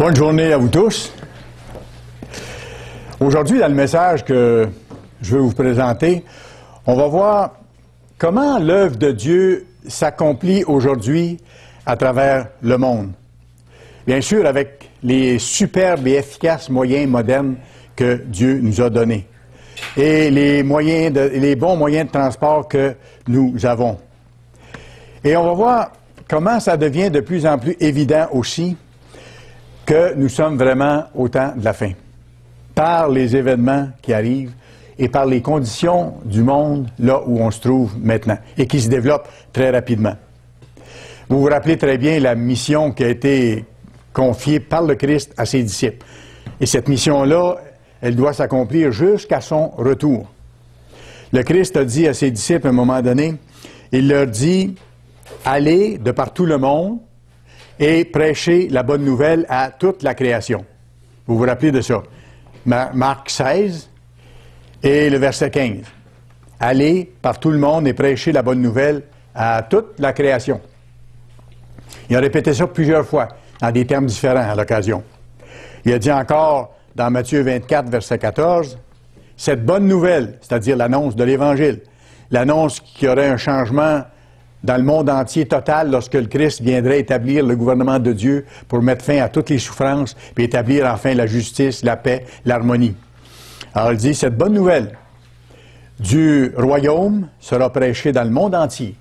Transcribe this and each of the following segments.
Bonne journée à vous tous. Aujourd'hui, dans le message que je veux vous présenter, on va voir comment l'œuvre de Dieu s'accomplit aujourd'hui à travers le monde. Bien sûr, avec les superbes et efficaces moyens modernes que Dieu nous a donnés et les bons moyens de transport que nous avons. Et on va voir comment ça devient de plus en plus évident aussi que nous sommes vraiment au temps de la fin, par les événements qui arrivent et par les conditions du monde là où on se trouve maintenant et qui se développent très rapidement. Vous vous rappelez très bien la mission qui a été confiée par le Christ à ses disciples. Et cette mission-là, elle doit s'accomplir jusqu'à son retour. Le Christ a dit à ses disciples à un moment donné, il leur dit, allez de par tout le monde et prêchez la bonne nouvelle à toute la création. Vous vous rappelez de ça? Marc 16 et le verset 15. Allez par tout le monde et prêchez la bonne nouvelle à toute la création. Il a répété ça plusieurs fois, dans des termes différents à l'occasion. Il a dit encore dans Matthieu 24, verset 14, cette bonne nouvelle, c'est-à-dire l'annonce de l'Évangile, l'annonce qu'il y aurait un changement dans le monde entier total lorsque le Christ viendrait établir le gouvernement de Dieu pour mettre fin à toutes les souffrances et établir enfin la justice, la paix, l'harmonie. Alors il dit, cette bonne nouvelle du royaume sera prêchée dans le monde entier,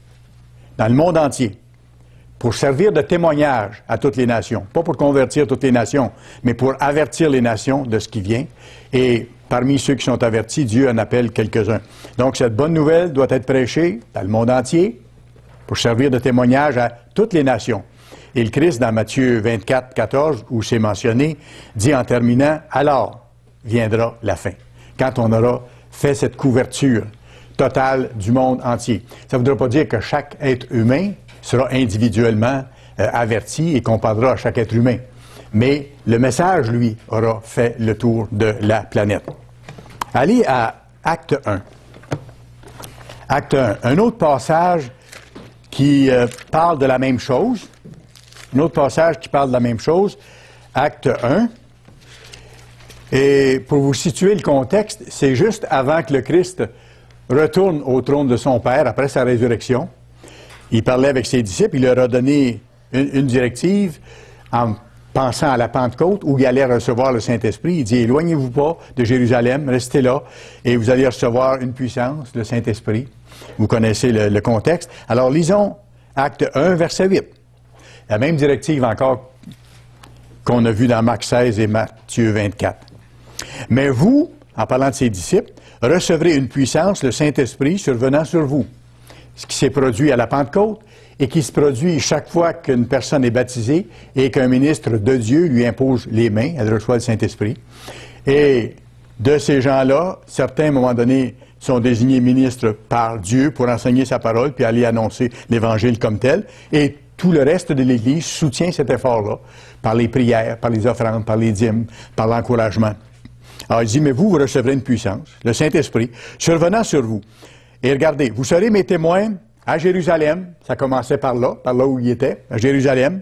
pour servir de témoignage à toutes les nations. Pas pour convertir toutes les nations, mais pour avertir les nations de ce qui vient. Et parmi ceux qui sont avertis, Dieu en appelle quelques-uns. Donc cette bonne nouvelle doit être prêchée dans le monde entier, pour servir de témoignage à toutes les nations. Et le Christ, dans Matthieu 24, 14, où c'est mentionné, dit en terminant, alors viendra la fin, quand on aura fait cette couverture totale du monde entier. Ça ne voudra pas dire que chaque être humain sera individuellement averti et qu'on parlera à chaque être humain. Mais le message, lui, aura fait le tour de la planète. Allez à Acte 1. Acte 1. Un autre passage qui parle de la même chose. Un autre passage qui parle de la même chose, Acte 1. Et pour vous situer le contexte, c'est juste avant que le Christ retourne au trône de son Père, après sa résurrection. Il parlait avec ses disciples, il leur a donné une directive en pensant à la Pentecôte, où il allait recevoir le Saint-Esprit. Il dit, éloignez-vous pas de Jérusalem, restez là, et vous allez recevoir une puissance, le Saint-Esprit. Vous connaissez le contexte. Alors, lisons Acte 1, verset 8. La même directive encore qu'on a vue dans Marc 16 et Matthieu 24. Mais vous, en parlant de ses disciples, recevrez une puissance, le Saint-Esprit, survenant sur vous. Ce qui s'est produit à la Pentecôte et qui se produit chaque fois qu'une personne est baptisée et qu'un ministre de Dieu lui impose les mains, elle reçoit le Saint-Esprit. Et de ces gens-là, certains, à un moment donné, sont désignés ministres par Dieu pour enseigner sa parole puis aller annoncer l'Évangile comme tel. Et tout le reste de l'Église soutient cet effort-là par les prières, par les offrandes, par les dîmes, par l'encouragement. Alors il dit, mais vous recevrez une puissance, le Saint-Esprit, survenant sur vous. Et regardez, vous serez mes témoins à Jérusalem, ça commençait par là où il était, à Jérusalem,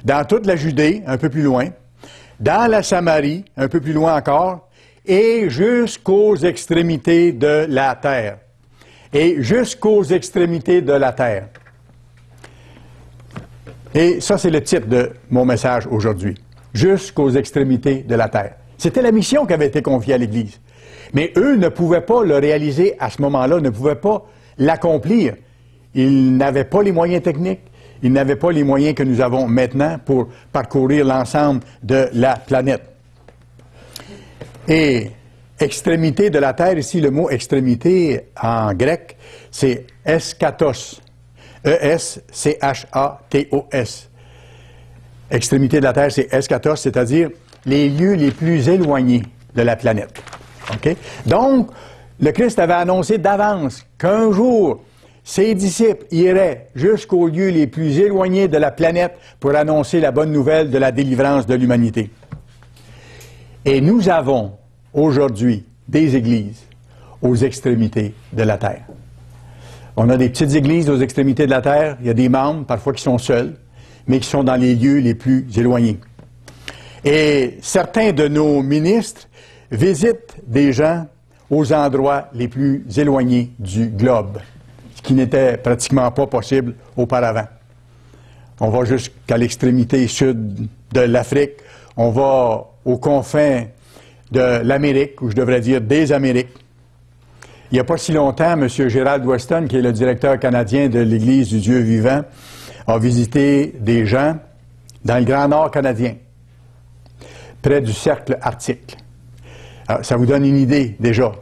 dans toute la Judée, un peu plus loin, dans la Samarie, un peu plus loin encore, et jusqu'aux extrémités de la terre. Et jusqu'aux extrémités de la terre. Et ça, c'est le titre de mon message aujourd'hui. Jusqu'aux extrémités de la terre. C'était la mission qui avait été confiée à l'Église. Mais eux ne pouvaient pas le réaliser à ce moment-là, ne pouvaient pas l'accomplir. Ils n'avaient pas les moyens techniques, ils n'avaient pas les moyens que nous avons maintenant pour parcourir l'ensemble de la planète. Et extrémité de la terre, ici le mot extrémité en grec, c'est eschatos. E-S-C-H-A-T-O-S. Extrémité de la terre, c'est eschatos, c'est-à-dire les lieux les plus éloignés de la planète. Okay? Donc, le Christ avait annoncé d'avance qu'un jour, ses disciples iraient jusqu'aux lieux les plus éloignés de la planète pour annoncer la bonne nouvelle de la délivrance de l'humanité. Et nous avons aujourd'hui des églises aux extrémités de la terre. On a des petites églises aux extrémités de la terre, il y a des membres parfois qui sont seuls, mais qui sont dans les lieux les plus éloignés. Et certains de nos ministres visitent des gens aux endroits les plus éloignés du globe, ce qui n'était pratiquement pas possible auparavant. On va jusqu'à l'extrémité sud de l'Afrique, on va aux confins de l'Amérique, ou je devrais dire des Amériques. Il n'y a pas si longtemps, M. Gerald Weston, qui est le directeur canadien de l'Église du Dieu vivant, a visité des gens dans le Grand Nord canadien, près du cercle arctique. Alors, ça vous donne une idée, déjà.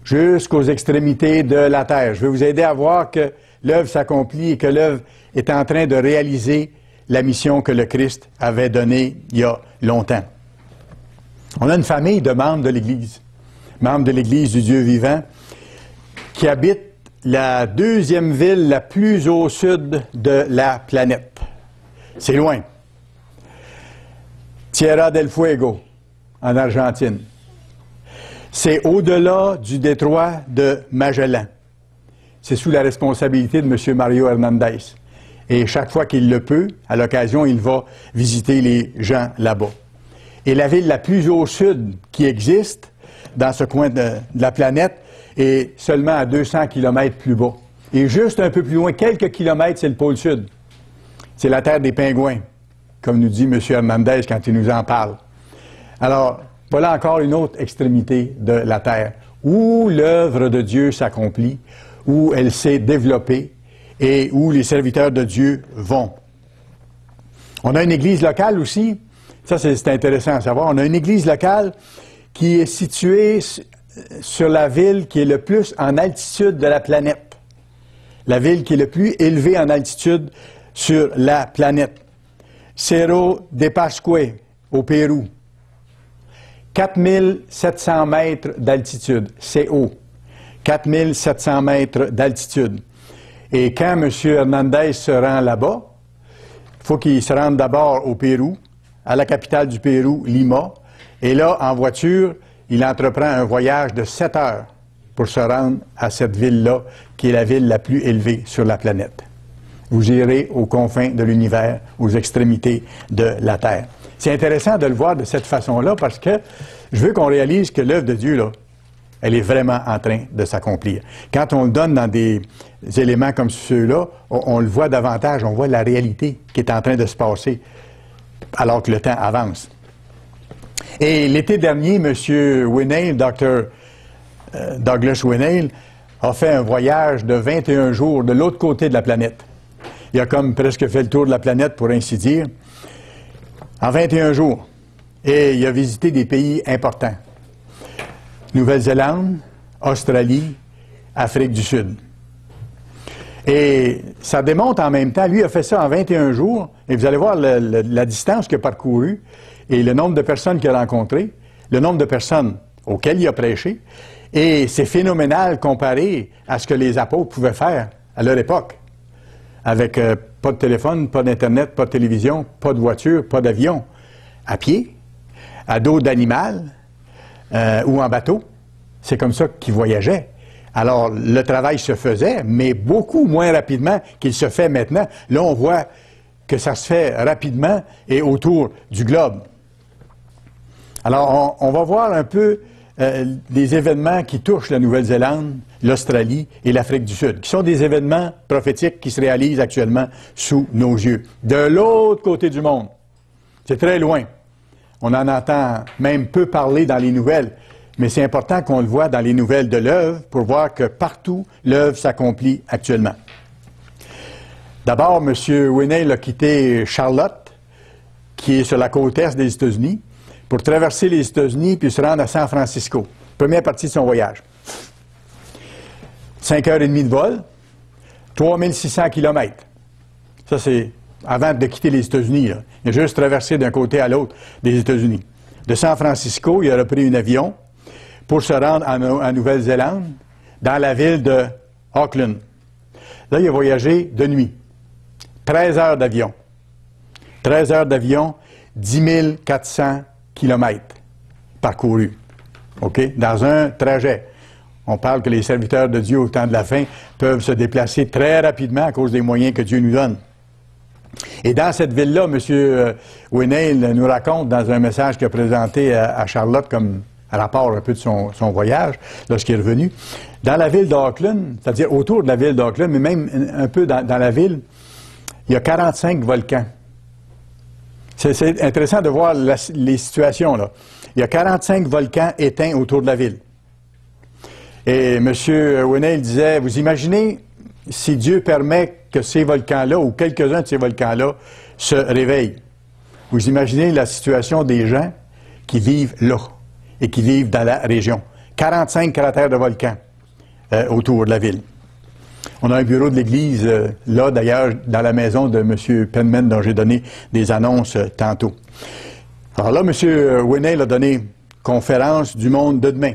Jusqu'aux extrémités de la Terre. Je vais vous aider à voir que l'œuvre s'accomplit et que l'œuvre est en train de réaliser la mission que le Christ avait donnée il y a longtemps. On a une famille de membres de l'Église, membres de l'Église du Dieu vivant, qui habitent la deuxième ville la plus au sud de la planète. C'est loin. Tierra del Fuego, en Argentine. C'est au-delà du détroit de Magellan. C'est sous la responsabilité de M. Mario Hernandez. Et chaque fois qu'il le peut, à l'occasion, il va visiter les gens là-bas. Et la ville la plus au sud qui existe, dans ce coin de la planète, est seulement à 200 km plus bas. Et juste un peu plus loin, quelques kilomètres, c'est le pôle sud. C'est la terre des pingouins, comme nous dit M. Hernandez quand il nous en parle. Alors, voilà encore une autre extrémité de la terre, où l'œuvre de Dieu s'accomplit, où elle s'est développée et où les serviteurs de Dieu vont. On a une église locale aussi, ça c'est intéressant à savoir, on a une église locale qui est située sur la ville qui est le plus en altitude de la planète. La ville qui est le plus élevée en altitude sur la planète. Cerro de Pascue, au Pérou. 4700 mètres d'altitude, c'est haut. 4700 mètres d'altitude. Et quand M. Hernandez se rend là-bas, il faut qu'il se rende d'abord au Pérou, à la capitale du Pérou, Lima. Et là, en voiture, il entreprend un voyage de 7 heures pour se rendre à cette ville-là, qui est la ville la plus élevée sur la planète. Vous irez aux confins de l'univers, aux extrémités de la Terre. C'est intéressant de le voir de cette façon-là parce que je veux qu'on réalise que l'œuvre de Dieu, là, elle est vraiment en train de s'accomplir. Quand on le donne dans des éléments comme ceux-là, on le voit davantage, on voit la réalité qui est en train de se passer alors que le temps avance. Et l'été dernier, M. Winnail, Dr. Douglas Winnail, a fait un voyage de 21 jours de l'autre côté de la planète. Il a comme presque fait le tour de la planète, pour ainsi dire, en 21 jours. Et il a visité des pays importants. Nouvelle-Zélande, Australie, Afrique du Sud. Et ça démontre en même temps, lui a fait ça en 21 jours, et vous allez voir la distance qu'il a parcourue, et le nombre de personnes qu'il a rencontrées, le nombre de personnes auxquelles il a prêché, et c'est phénoménal comparé à ce que les apôtres pouvaient faire à leur époque, avec pas de téléphone, pas d'Internet, pas de télévision, pas de voiture, pas d'avion, à pied, à dos d'animal, ou en bateau. C'est comme ça qu'ils voyageaient. Alors, le travail se faisait, mais beaucoup moins rapidement qu'il se fait maintenant. Là, on voit que ça se fait rapidement et autour du globe. Alors, on va voir un peu des événements qui touchent la Nouvelle-Zélande, l'Australie et l'Afrique du Sud, qui sont des événements prophétiques qui se réalisent actuellement sous nos yeux. De l'autre côté du monde. C'est très loin. On en entend même peu parler dans les nouvelles. Mais c'est important qu'on le voit dans les nouvelles de l'œuvre pour voir que partout, l'œuvre s'accomplit actuellement. D'abord, M. Winnail a quitté Charlotte, qui est sur la côte est des États-Unis, pour traverser les États-Unis puis se rendre à San Francisco. Première partie de son voyage. 5h30 de vol, 3600 km. Ça, c'est avant de quitter les États-Unis. Il a juste traversé d'un côté à l'autre des États-Unis. De San Francisco, il a repris un avion pour se rendre en Nouvelle-Zélande, dans la ville de Auckland. Là, il a voyagé de nuit. 13 heures d'avion. 13 heures d'avion, 10 400 km parcourus. OK? Dans un trajet. On parle que les serviteurs de Dieu, au temps de la fin, peuvent se déplacer très rapidement à cause des moyens que Dieu nous donne. Et dans cette ville-là, M. Winnail nous raconte dans un message qu'il a présenté à Charlotte comme rapport un peu de son voyage, lorsqu'il est revenu, dans la ville d'Auckland, c'est-à-dire autour de la ville d'Auckland, mais même un peu dans la ville, il y a 45 volcans. C'est intéressant de voir les situations, là. Il y a 45 volcans éteints autour de la ville. Et M. Winnail disait, vous imaginez si Dieu permet que ces volcans-là, ou quelques-uns de ces volcans-là, se réveillent. Vous imaginez la situation des gens qui vivent là et qui vivent dans la région. 45 cratères de volcans autour de la ville. On a un bureau de l'Église, là d'ailleurs, dans la maison de M. Penman, dont j'ai donné des annonces tantôt. Alors là, M. Winnail a donné conférence du monde de demain.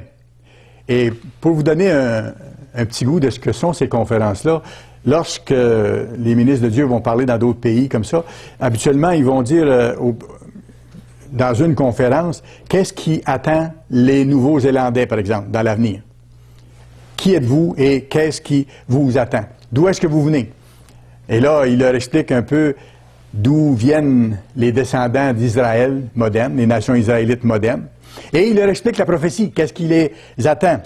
Et pour vous donner un petit goût de ce que sont ces conférences-là, lorsque les ministres de Dieu vont parler dans d'autres pays comme ça, habituellement, ils vont dire dans une conférence, qu'est-ce qui attend les Nouveaux-Zélandais, par exemple, dans l'avenir? Qui êtes-vous et qu'est-ce qui vous attend? D'où est-ce que vous venez? Et là, il leur explique un peu d'où viennent les descendants d'Israël moderne, les nations israélites modernes. Et il leur explique la prophétie, qu'est-ce qui les attend.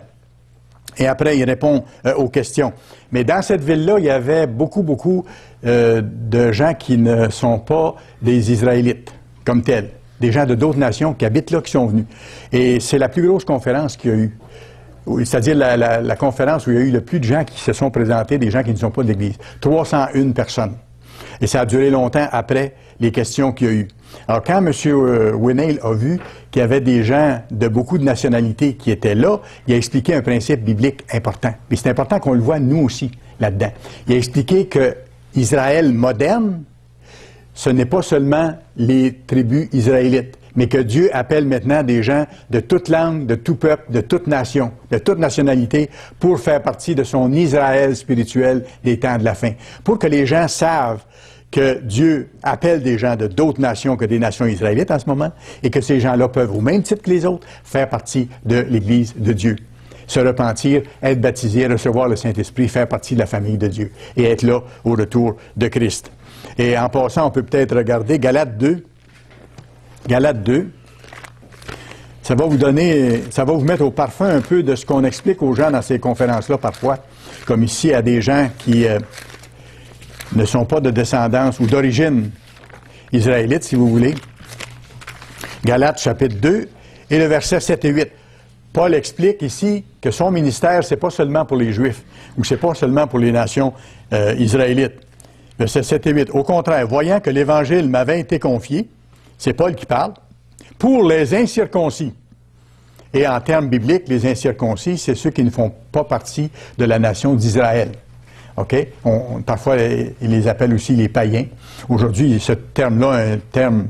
Et après, il répond aux questions. Mais dans cette ville-là, il y avait beaucoup de gens qui ne sont pas des Israélites, comme tels. Des gens de d'autres nations qui habitent là, qui sont venus. Et c'est la plus grosse conférence qu'il y a eu. C'est-à-dire la conférence où il y a eu le plus de gens qui se sont présentés, des gens qui ne sont pas de l'Église. 301 personnes. Et ça a duré longtemps après les questions qu'il y a eu. Alors, quand M. Winnail a vu qu'il y avait des gens de beaucoup de nationalités qui étaient là, il a expliqué un principe biblique important. Et c'est important qu'on le voit, nous aussi, là-dedans. Il a expliqué que Israël moderne, ce n'est pas seulement les tribus israélites, mais que Dieu appelle maintenant des gens de toute langue, de tout peuple, de toute nation, de toute nationalité, pour faire partie de son Israël spirituel des temps de la fin. Pour que les gens savent que Dieu appelle des gens de d'autres nations que des nations israélites en ce moment, et que ces gens-là peuvent, au même titre que les autres, faire partie de l'Église de Dieu. Se repentir, être baptisé, recevoir le Saint-Esprit, faire partie de la famille de Dieu, et être là au retour de Christ. Et en passant, on peut peut-être regarder Galates 2. Galates 2, ça va vous mettre au parfum un peu de ce qu'on explique aux gens dans ces conférences-là parfois, comme ici à des gens qui ne sont pas de descendance ou d'origine israélite, si vous voulez. Galates chapitre 2 et le verset 7 et 8. Paul explique ici que son ministère, c'est pas seulement pour les Juifs, ou c'est pas seulement pour les nations israélites. Verset 7 et 8. Au contraire, voyant que l'Évangile m'avait été confié, c'est Paul qui parle, pour les incirconcis. Et en termes bibliques, les incirconcis, c'est ceux qui ne font pas partie de la nation d'Israël. OK? Parfois, ils les appellent aussi les païens. Aujourd'hui, ce terme-là est un terme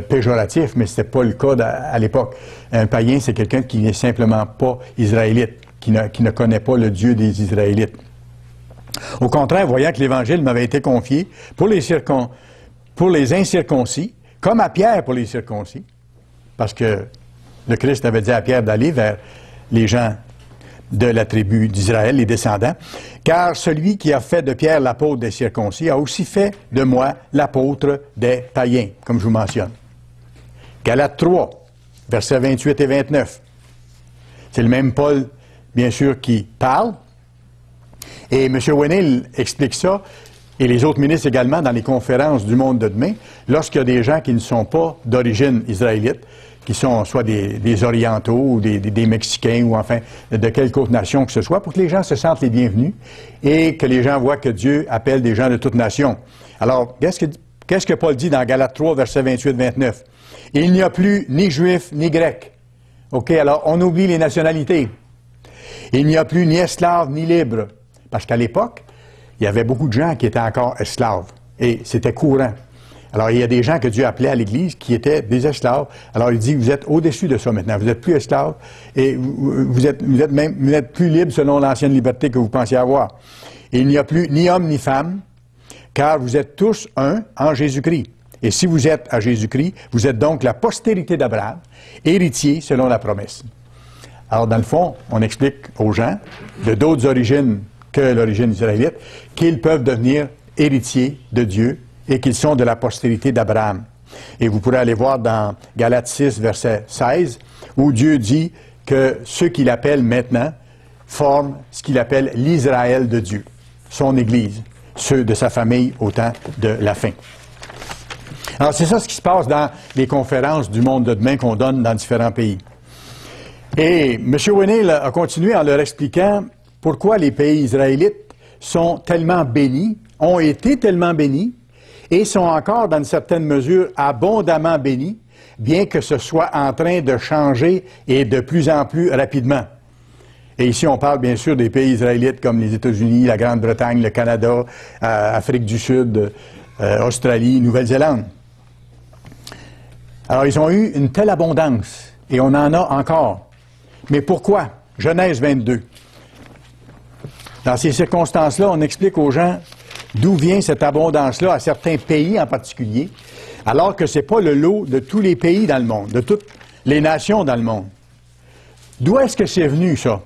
péjoratif, mais ce n'était pas le cas à l'époque. Un païen, c'est quelqu'un qui n'est simplement pas israélite, qui ne connaît pas le Dieu des Israélites. Au contraire, voyant que l'Évangile m'avait été confié pour les incirconcis, comme à Pierre pour les circoncis, parce que le Christ avait dit à Pierre d'aller vers les gens de la tribu d'Israël, les descendants, car celui qui a fait de Pierre l'apôtre des circoncis a aussi fait de moi l'apôtre des païens, comme je vous mentionne. Galates 3, versets 28 et 29. C'est le même Paul, bien sûr, qui parle. Et M. Winnail explique ça, et les autres ministres également, dans les conférences du monde de demain, lorsqu'il y a des gens qui ne sont pas d'origine israélite, qui sont soit des Orientaux ou des Mexicains ou enfin de quelque autre nation que ce soit, pour que les gens se sentent les bienvenus et que les gens voient que Dieu appelle des gens de toute nation. Alors, qu'est-ce que Paul dit dans Galates 3, versets 28-29? Il n'y a plus ni juif ni grec. OK, alors on oublie les nationalités. Il n'y a plus ni esclave ni libre. Parce qu'à l'époque, il y avait beaucoup de gens qui étaient encore esclaves. Et c'était courant. Alors, il y a des gens que Dieu appelait à l'Église qui étaient des esclaves. Alors, il dit, vous êtes au-dessus de ça maintenant. Vous n'êtes plus esclaves et vous êtes plus libre selon l'ancienne liberté que vous pensiez avoir. Et il n'y a plus ni homme ni femme, car vous êtes tous un en Jésus-Christ. Et si vous êtes à Jésus-Christ, vous êtes donc la postérité d'Abraham, héritier selon la promesse. Alors, dans le fond, on explique aux gens de d'autres origines que l'origine israélite qu'ils peuvent devenir héritiers de Dieu et qu'ils sont de la postérité d'Abraham. Et vous pourrez aller voir dans Galates 6, verset 16, où Dieu dit que ceux qu'il appelle maintenant forment ce qu'il appelle l'Israël de Dieu, son Église, ceux de sa famille au temps de la fin. Alors c'est ça ce qui se passe dans les conférences du monde de demain qu'on donne dans différents pays. Et M. Winnail a continué en leur expliquant pourquoi les pays israélites sont tellement bénis, ont été tellement bénis, et sont encore, dans une certaine mesure, abondamment bénis, bien que ce soit en train de changer et de plus en plus rapidement. Et ici, on parle bien sûr des pays israélites comme les États-Unis, la Grande-Bretagne, le Canada, Afrique du Sud, Australie, Nouvelle-Zélande. Alors, ils ont eu une telle abondance, et on en a encore. Mais pourquoi? Genèse 22. Dans ces circonstances-là, on explique aux gens d'où vient cette abondance-là à certains pays en particulier, alors que ce n'est pas le lot de tous les pays dans le monde, de toutes les nations dans le monde. D'où est-ce que c'est venu, ça?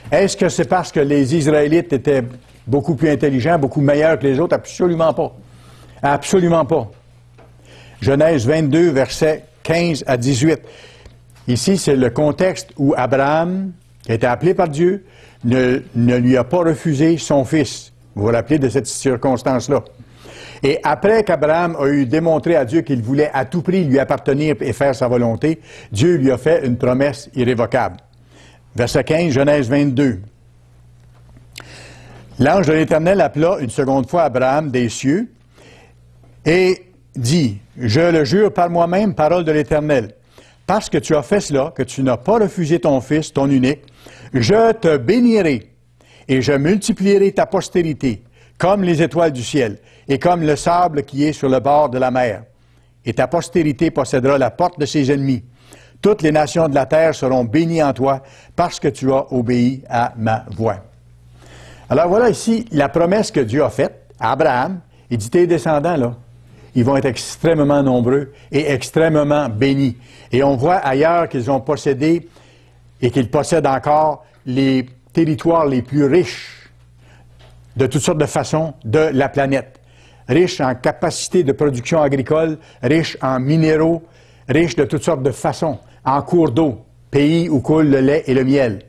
Est-ce que c'est parce que les Israélites étaient beaucoup plus intelligents, beaucoup meilleurs que les autres? Absolument pas. Absolument pas. Genèse 22, versets 15 à 18. Ici, c'est le contexte où Abraham, qui a été appelé par Dieu, ne lui a pas refusé son fils. Vous vous rappelez de cette circonstance-là. Et après qu'Abraham a eu démontré à Dieu qu'il voulait à tout prix lui appartenir et faire sa volonté, Dieu lui a fait une promesse irrévocable. Verset 15, Genèse 22. L'ange de l'Éternel appela une seconde fois Abraham des cieux et dit, « Je le jure par moi-même, parole de l'Éternel, parce que tu as fait cela, que tu n'as pas refusé ton fils, ton unique, je te bénirai. Et je multiplierai ta postérité, comme les étoiles du ciel, et comme le sable qui est sur le bord de la mer. Et ta postérité possédera la porte de ses ennemis. Toutes les nations de la terre seront bénies en toi, parce que tu as obéi à ma voix. » Alors voilà ici la promesse que Dieu a faite à Abraham. Il dit, tes descendants, là, ils vont être extrêmement nombreux et extrêmement bénis. Et on voit ailleurs qu'ils ont possédé et qu'ils possèdent encore les territoires les plus riches de toutes sortes de façons de la planète. Riches en capacité de production agricole, riches en minéraux, riches de toutes sortes de façons, en cours d'eau, pays où coule le lait et le miel.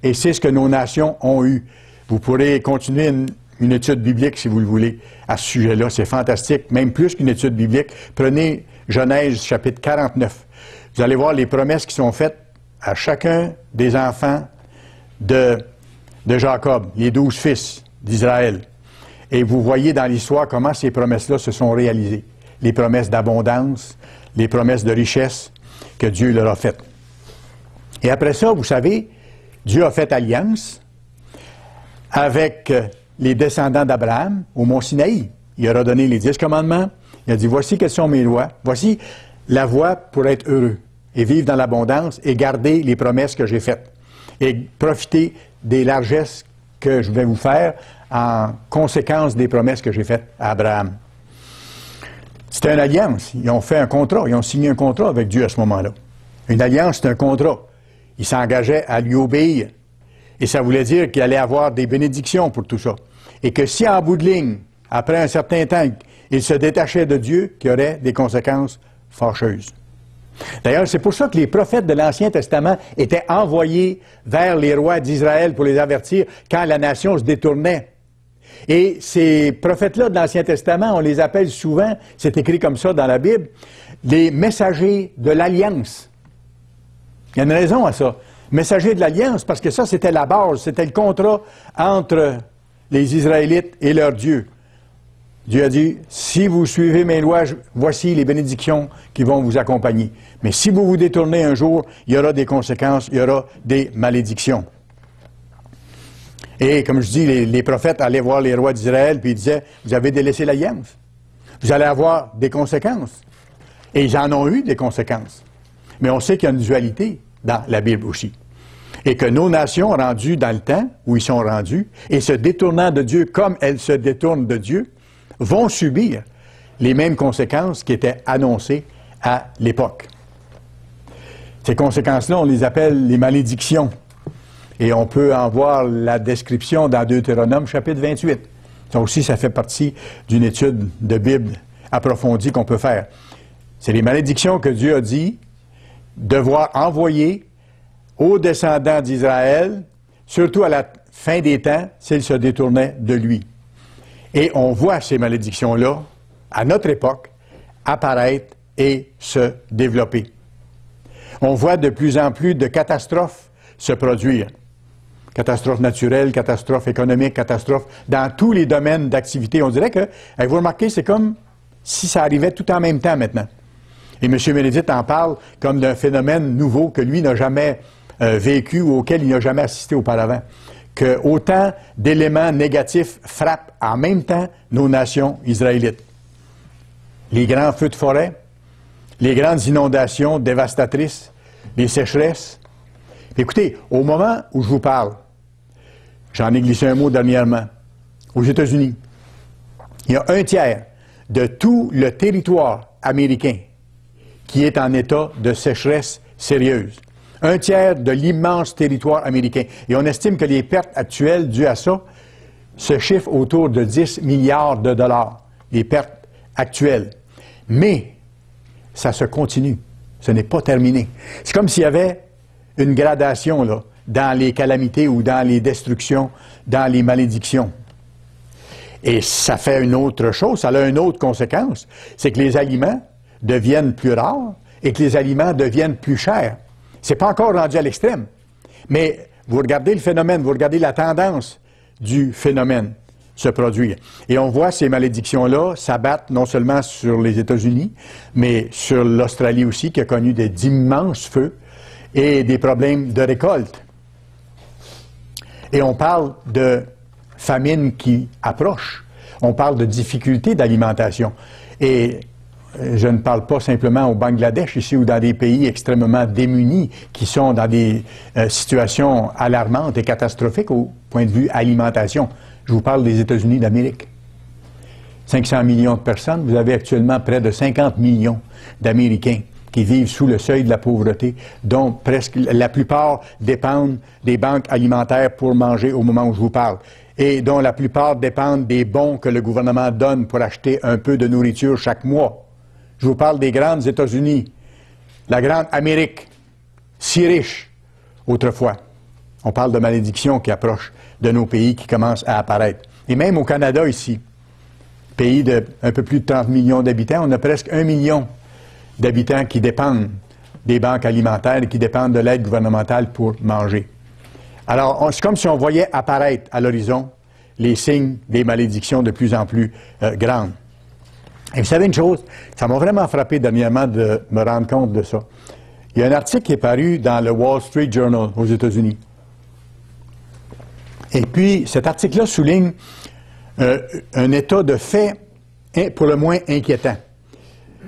Et c'est ce que nos nations ont eu. Vous pourrez continuer une étude biblique, si vous le voulez, à ce sujet-là. C'est fantastique, même plus qu'une étude biblique. Prenez Genèse, chapitre 49. Vous allez voir les promesses qui sont faites à chacun des enfants de Jacob, les 12 fils d'Israël. Et vous voyez dans l'histoire comment ces promesses-là se sont réalisées. Les promesses d'abondance, les promesses de richesse que Dieu leur a faites. Et après ça, vous savez, Dieu a fait alliance avec les descendants d'Abraham au mont Sinaï. Il leur a donné les 10 commandements. Il a dit, voici quelles sont mes lois. Voici la voie pour être heureux et vivre dans l'abondance et garder les promesses que j'ai faites. Et profiter des largesses que je vais vous faire en conséquence des promesses que j'ai faites à Abraham. C'était une alliance. Ils ont fait un contrat. Ils ont signé un contrat avec Dieu à ce moment-là. Une alliance, c'est un contrat. Ils s'engageaient à lui obéir. Et ça voulait dire qu'il allait avoir des bénédictions pour tout ça. Et que si en bout de ligne, après un certain temps, il se détachait de Dieu, qu'il y aurait des conséquences fâcheuses. D'ailleurs, c'est pour ça que les prophètes de l'Ancien Testament étaient envoyés vers les rois d'Israël pour les avertir quand la nation se détournait. Et ces prophètes-là de l'Ancien Testament, on les appelle souvent, c'est écrit comme ça dans la Bible, les messagers de l'Alliance. Il y a une raison à ça. Messagers de l'Alliance, parce que ça, c'était la base, c'était le contrat entre les Israélites et leur Dieu. Dieu a dit, si vous suivez mes lois, voici les bénédictions qui vont vous accompagner. Mais si vous vous détournez un jour, il y aura des conséquences, il y aura des malédictions. Et comme je dis, les prophètes allaient voir les rois d'Israël, puis ils disaient, vous avez délaissé l'alliance. Vous allez avoir des conséquences. Et ils en ont eu des conséquences. Mais on sait qu'il y a une dualité dans la Bible aussi. Et que nos nations, rendues dans le temps où ils sont rendus, et se détournant de Dieu comme elles se détournent de Dieu, vont subir les mêmes conséquences qui étaient annoncées à l'époque. Ces conséquences-là, on les appelle les malédictions. Et on peut en voir la description dans Deutéronome, chapitre 28. Ça aussi, ça fait partie d'une étude de Bible approfondies qu'on peut faire. C'est les malédictions que Dieu a dit devoir envoyer aux descendants d'Israël, surtout à la fin des temps, s'ils se détournaient de lui. Et on voit ces malédictions-là, à notre époque, apparaître et se développer. On voit de plus en plus de catastrophes se produire. Catastrophes naturelles, catastrophes économiques, catastrophes dans tous les domaines d'activité. On dirait que, vous remarquez, c'est comme si ça arrivait tout en même temps maintenant. Et M. Meredith en parle comme d'un phénomène nouveau que lui n'a jamais vécu ou auquel il n'a jamais assisté auparavant. Que autant d'éléments négatifs frappent en même temps nos nations israélites. Les grands feux de forêt, les grandes inondations dévastatrices, les sécheresses. Écoutez, au moment où je vous parle, j'en ai glissé un mot dernièrement, aux États-Unis, il y a 1/3 de tout le territoire américain qui est en état de sécheresse sérieuse. 1/3 de l'immense territoire américain. Et on estime que les pertes actuelles dues à ça se chiffrent autour de 10 milliards de dollars, les pertes actuelles. Mais ça se continue. Ce n'est pas terminé. C'est comme s'il y avait une gradation là, dans les calamités ou dans les destructions, dans les malédictions. Et ça fait une autre chose, ça a une autre conséquence, c'est que les aliments deviennent plus rares et que les aliments deviennent plus chers. C'est pas encore rendu à l'extrême, mais vous regardez le phénomène, vous regardez la tendance du phénomène se produire. Et on voit ces malédictions-là s'abattre non seulement sur les États-Unis, mais sur l'Australie aussi, qui a connu d'immenses feux et des problèmes de récolte. Et on parle de famine qui approche. On parle de difficultés d'alimentation. Et je ne parle pas simplement au Bangladesh ici ou dans des pays extrêmement démunis qui sont dans des situations alarmantes et catastrophiques au point de vue alimentation. Je vous parle des États-Unis d'Amérique. 500 millions de personnes. Vous avez actuellement près de 50 millions d'Américains qui vivent sous le seuil de la pauvreté, dont presque la plupart dépendent des banques alimentaires pour manger au moment où je vous parle, et dont la plupart dépendent des bons que le gouvernement donne pour acheter un peu de nourriture chaque mois. Je vous parle des grandes États-Unis, la grande Amérique, si riche autrefois. On parle de malédictions qui approchent de nos pays, qui commencent à apparaître. Et même au Canada ici, pays de un peu plus de 30 millions d'habitants, on a presque 1 million d'habitants qui dépendent des banques alimentaires et qui dépendent de l'aide gouvernementale pour manger. Alors, c'est comme si on voyait apparaître à l'horizon les signes des malédictions de plus en plus grandes. Et vous savez une chose, ça m'a vraiment frappé dernièrement de me rendre compte de ça. Il y a un article qui est paru dans le Wall Street Journal aux États-Unis. Et puis, cet article-là souligne un état de fait pour le moins inquiétant.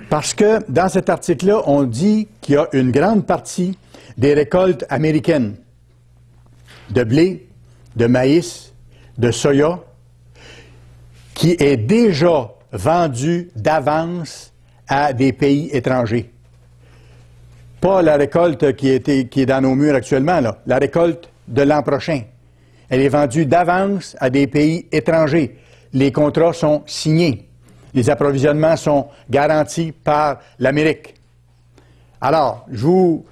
Parce que dans cet article-là, on dit qu'il y a une grande partie des récoltes américaines de blé, de maïs, de soya, qui est déjà vendue d'avance à des pays étrangers. Pas la récolte qui est dans nos murs actuellement, là, la récolte de l'an prochain. Elle est vendue d'avance à des pays étrangers. Les contrats sont signés. Les approvisionnements sont garantis par l'Amérique. Alors, je vous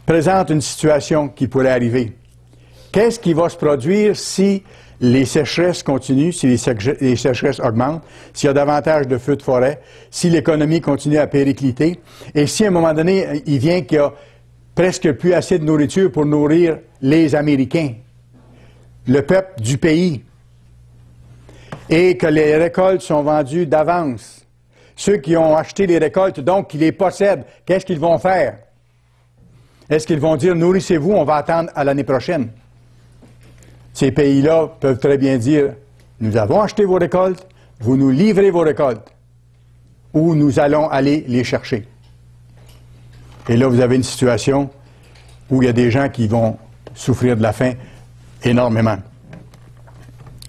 présente une situation qui pourrait arriver. Qu'est-ce qui va se produire si les sécheresses continuent, si les sécheresses augmentent, s'il y a davantage de feux de forêt, si l'économie continue à péricliter, et si à un moment donné, il vient qu'il y a presque plus assez de nourriture pour nourrir les Américains, le peuple du pays, et que les récoltes sont vendues d'avance. Ceux qui ont acheté les récoltes, donc qui les possèdent, qu'est-ce qu'ils vont faire? Est-ce qu'ils vont dire, nourrissez-vous, on va attendre à l'année prochaine? Ces pays-là peuvent très bien dire, nous avons acheté vos récoltes, vous nous livrez vos récoltes, ou nous allons aller les chercher. Et là, vous avez une situation où il y a des gens qui vont souffrir de la faim énormément.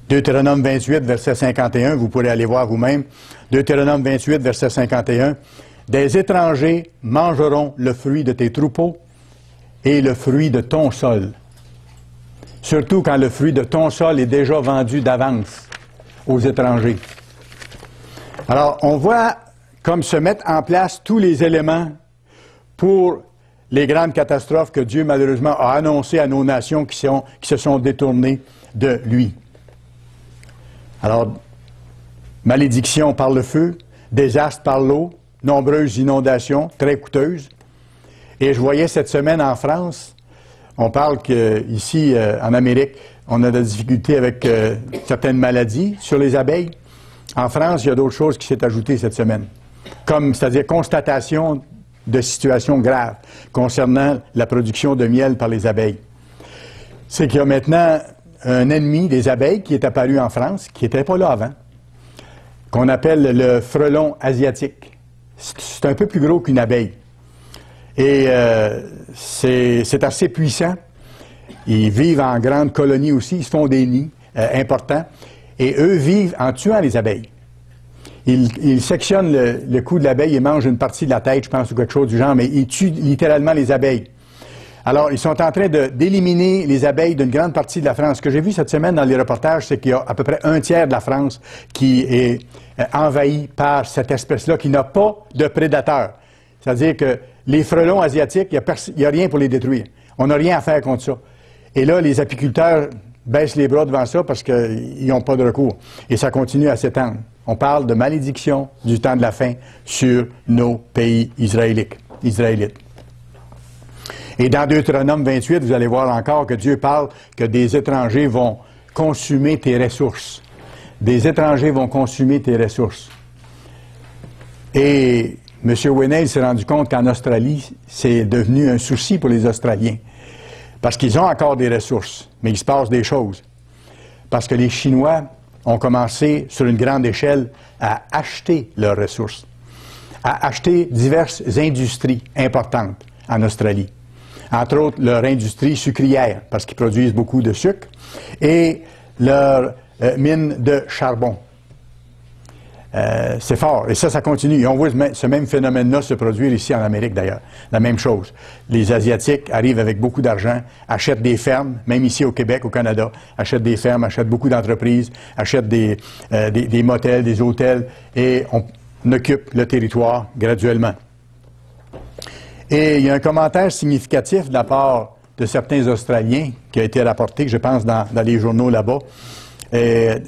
Deutéronome 28, verset 51, vous pourrez aller voir vous-même. Deutéronome 28, verset 51. Des étrangers mangeront le fruit de tes troupeaux et le fruit de ton sol. Surtout quand le fruit de ton sol est déjà vendu d'avance aux étrangers. Alors, on voit comme se mettre en place tous les éléments pour les grandes catastrophes que Dieu, malheureusement, a annoncées à nos nations qui se sont détournées de lui. Alors, malédiction par le feu, désastre par l'eau, nombreuses inondations, très coûteuses. Et je voyais cette semaine en France, on parle qu'ici, en Amérique, on a des difficultés avec certaines maladies sur les abeilles. En France, il y a d'autres choses qui s'est ajoutées cette semaine, comme, c'est-à-dire constatation de situations graves concernant la production de miel par les abeilles. C'est qu'il y a maintenant un ennemi des abeilles qui est apparu en France, qui n'était pas là avant, qu'on appelle le frelon asiatique. C'est un peu plus gros qu'une abeille. Et c'est assez puissant. Ils vivent en grandes colonies aussi, ils se font des nids importants. Et eux vivent en tuant les abeilles. Ils sectionnent le cou de l'abeille et mangent une partie de la tête, je pense, ou quelque chose du genre, mais ils tuent littéralement les abeilles. Alors, ils sont en train d'éliminer les abeilles d'une grande partie de la France. Ce que j'ai vu cette semaine dans les reportages, c'est qu'il y a à peu près un tiers de la France qui est envahi par cette espèce-là, qui n'a pas de prédateurs. C'est-à-dire que les frelons asiatiques, il n'y a rien pour les détruire. On n'a rien à faire contre ça. Et là, les apiculteurs baissent les bras devant ça parce qu'ils n'ont pas de recours. Et ça continue à s'étendre. On parle de malédiction du temps de la fin sur nos pays israélites. Et dans Deutéronome 28, vous allez voir encore que Dieu parle que des étrangers vont consumer tes ressources. Des étrangers vont consumer tes ressources. Et M. Winnell s'est rendu compte qu'en Australie, c'est devenu un souci pour les Australiens. Parce qu'ils ont encore des ressources, mais il se passe des choses. Parce que les Chinois ont commencé sur une grande échelle à acheter leurs ressources, à acheter diverses industries importantes en Australie. Entre autres, leur industrie sucrière, parce qu'ils produisent beaucoup de sucre, et leur mine de charbon. C'est fort. Et ça continue. Et on voit ce même phénomène-là se produire ici en Amérique, d'ailleurs. La même chose. Les Asiatiques arrivent avec beaucoup d'argent, achètent des fermes, même ici au Québec, au Canada, achètent des fermes, achètent beaucoup d'entreprises, achètent des motels, des hôtels, et on occupe le territoire graduellement. Et il y a un commentaire significatif de la part de certains Australiens qui a été rapporté, je pense, dans les journaux là-bas.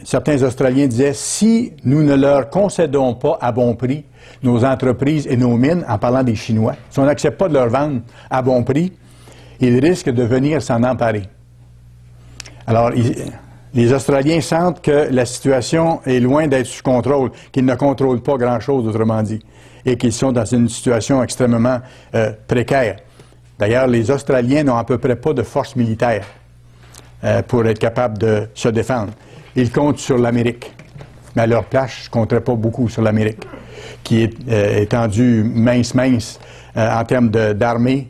Certains Australiens disaient, si nous ne leur concédons pas à bon prix nos entreprises et nos mines, en parlant des Chinois, si on n'accepte pas de leur vendre à bon prix, ils risquent de venir s'en emparer. Alors, les Australiens sentent que la situation est loin d'être sous contrôle, qu'ils ne contrôlent pas grand-chose, autrement dit, et qu'ils sont dans une situation extrêmement précaire. D'ailleurs, les Australiens n'ont à peu près pas de force militaire pour être capables de se défendre. Ils comptent sur l'Amérique. Mais à leur place, je ne compterais pas beaucoup sur l'Amérique, qui est étendue mince en termes d'armée,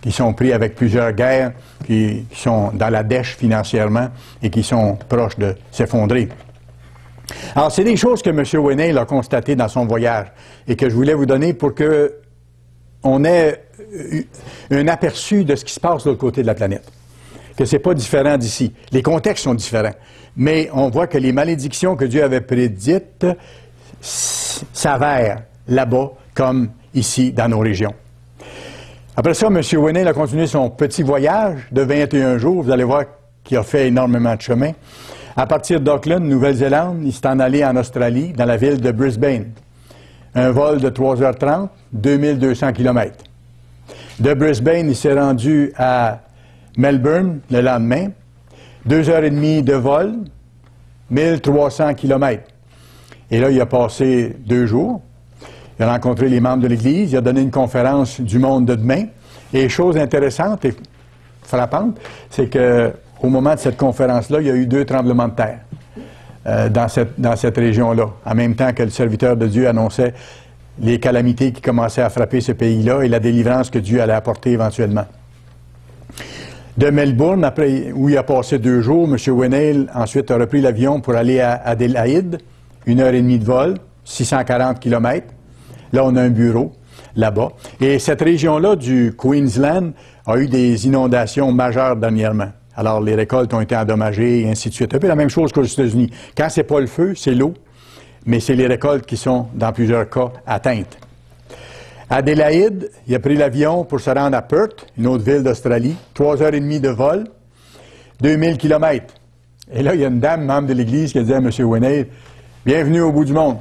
qui sont pris avec plusieurs guerres, qui sont dans la dèche financièrement et qui sont proches de s'effondrer. Alors, c'est des choses que M. Winnell a constatées dans son voyage et que je voulais vous donner pour qu'on ait un aperçu de ce qui se passe de l'autre côté de la planète. Que ce n'est pas différent d'ici. Les contextes sont différents. Mais on voit que les malédictions que Dieu avait prédites s'avèrent là-bas comme ici dans nos régions. Après ça, M. Winnell a continué son petit voyage de 21 jours. Vous allez voir qu'il a fait énormément de chemin. À partir d'Auckland, Nouvelle-Zélande, il s'est en allé en Australie, dans la ville de Brisbane. Un vol de 3h30, 2200 km. De Brisbane, il s'est rendu à Melbourne le lendemain. 2h30 de vol, 1300 km. Et là, il a passé 2 jours. Il a rencontré les membres de l'Église, il a donné une conférence du monde de demain. Et chose intéressante et frappante, c'est qu'au moment de cette conférence-là, il y a eu 2 tremblements de terre dans cette région-là, en même temps que le serviteur de Dieu annonçait les calamités qui commençaient à frapper ce pays-là et la délivrance que Dieu allait apporter éventuellement. De Melbourne, après, où il a passé 2 jours, M. Winnell ensuite a repris l'avion pour aller à Adélaïde, 1h30 de vol, 640 km. Là, on a un bureau là-bas. Et cette région-là du Queensland a eu des inondations majeures dernièrement. Alors, les récoltes ont été endommagées et ainsi de suite. Un peu la même chose qu'aux États-Unis. Quand c'est pas le feu, c'est l'eau. mais c'est les récoltes qui sont, dans plusieurs cas, atteintes. Adélaïde, il a pris l'avion pour se rendre à Perth, une autre ville d'Australie, 3h30 de vol, 2000 km. Et là, il y a une dame, membre de l'Église, qui a dit à M. Winnail, « Bienvenue au bout du monde ».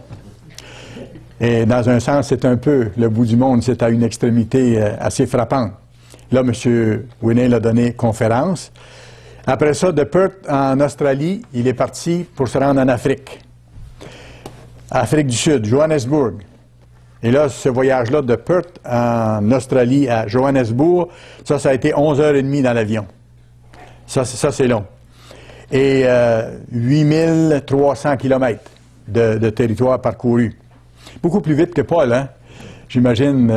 Et dans un sens, c'est un peu le bout du monde, c'est à une extrémité assez frappante. Là, M. Winnail a donné conférence. Après ça, de Perth, en Australie, il est parti pour se rendre en Afrique. Afrique du Sud, Johannesburg. Et là, ce voyage-là de Perth en Australie à Johannesburg, ça a été 11h30 dans l'avion. Ça c'est long. Et 8300 km de territoire parcouru. Beaucoup plus vite que Paul, hein? J'imagine,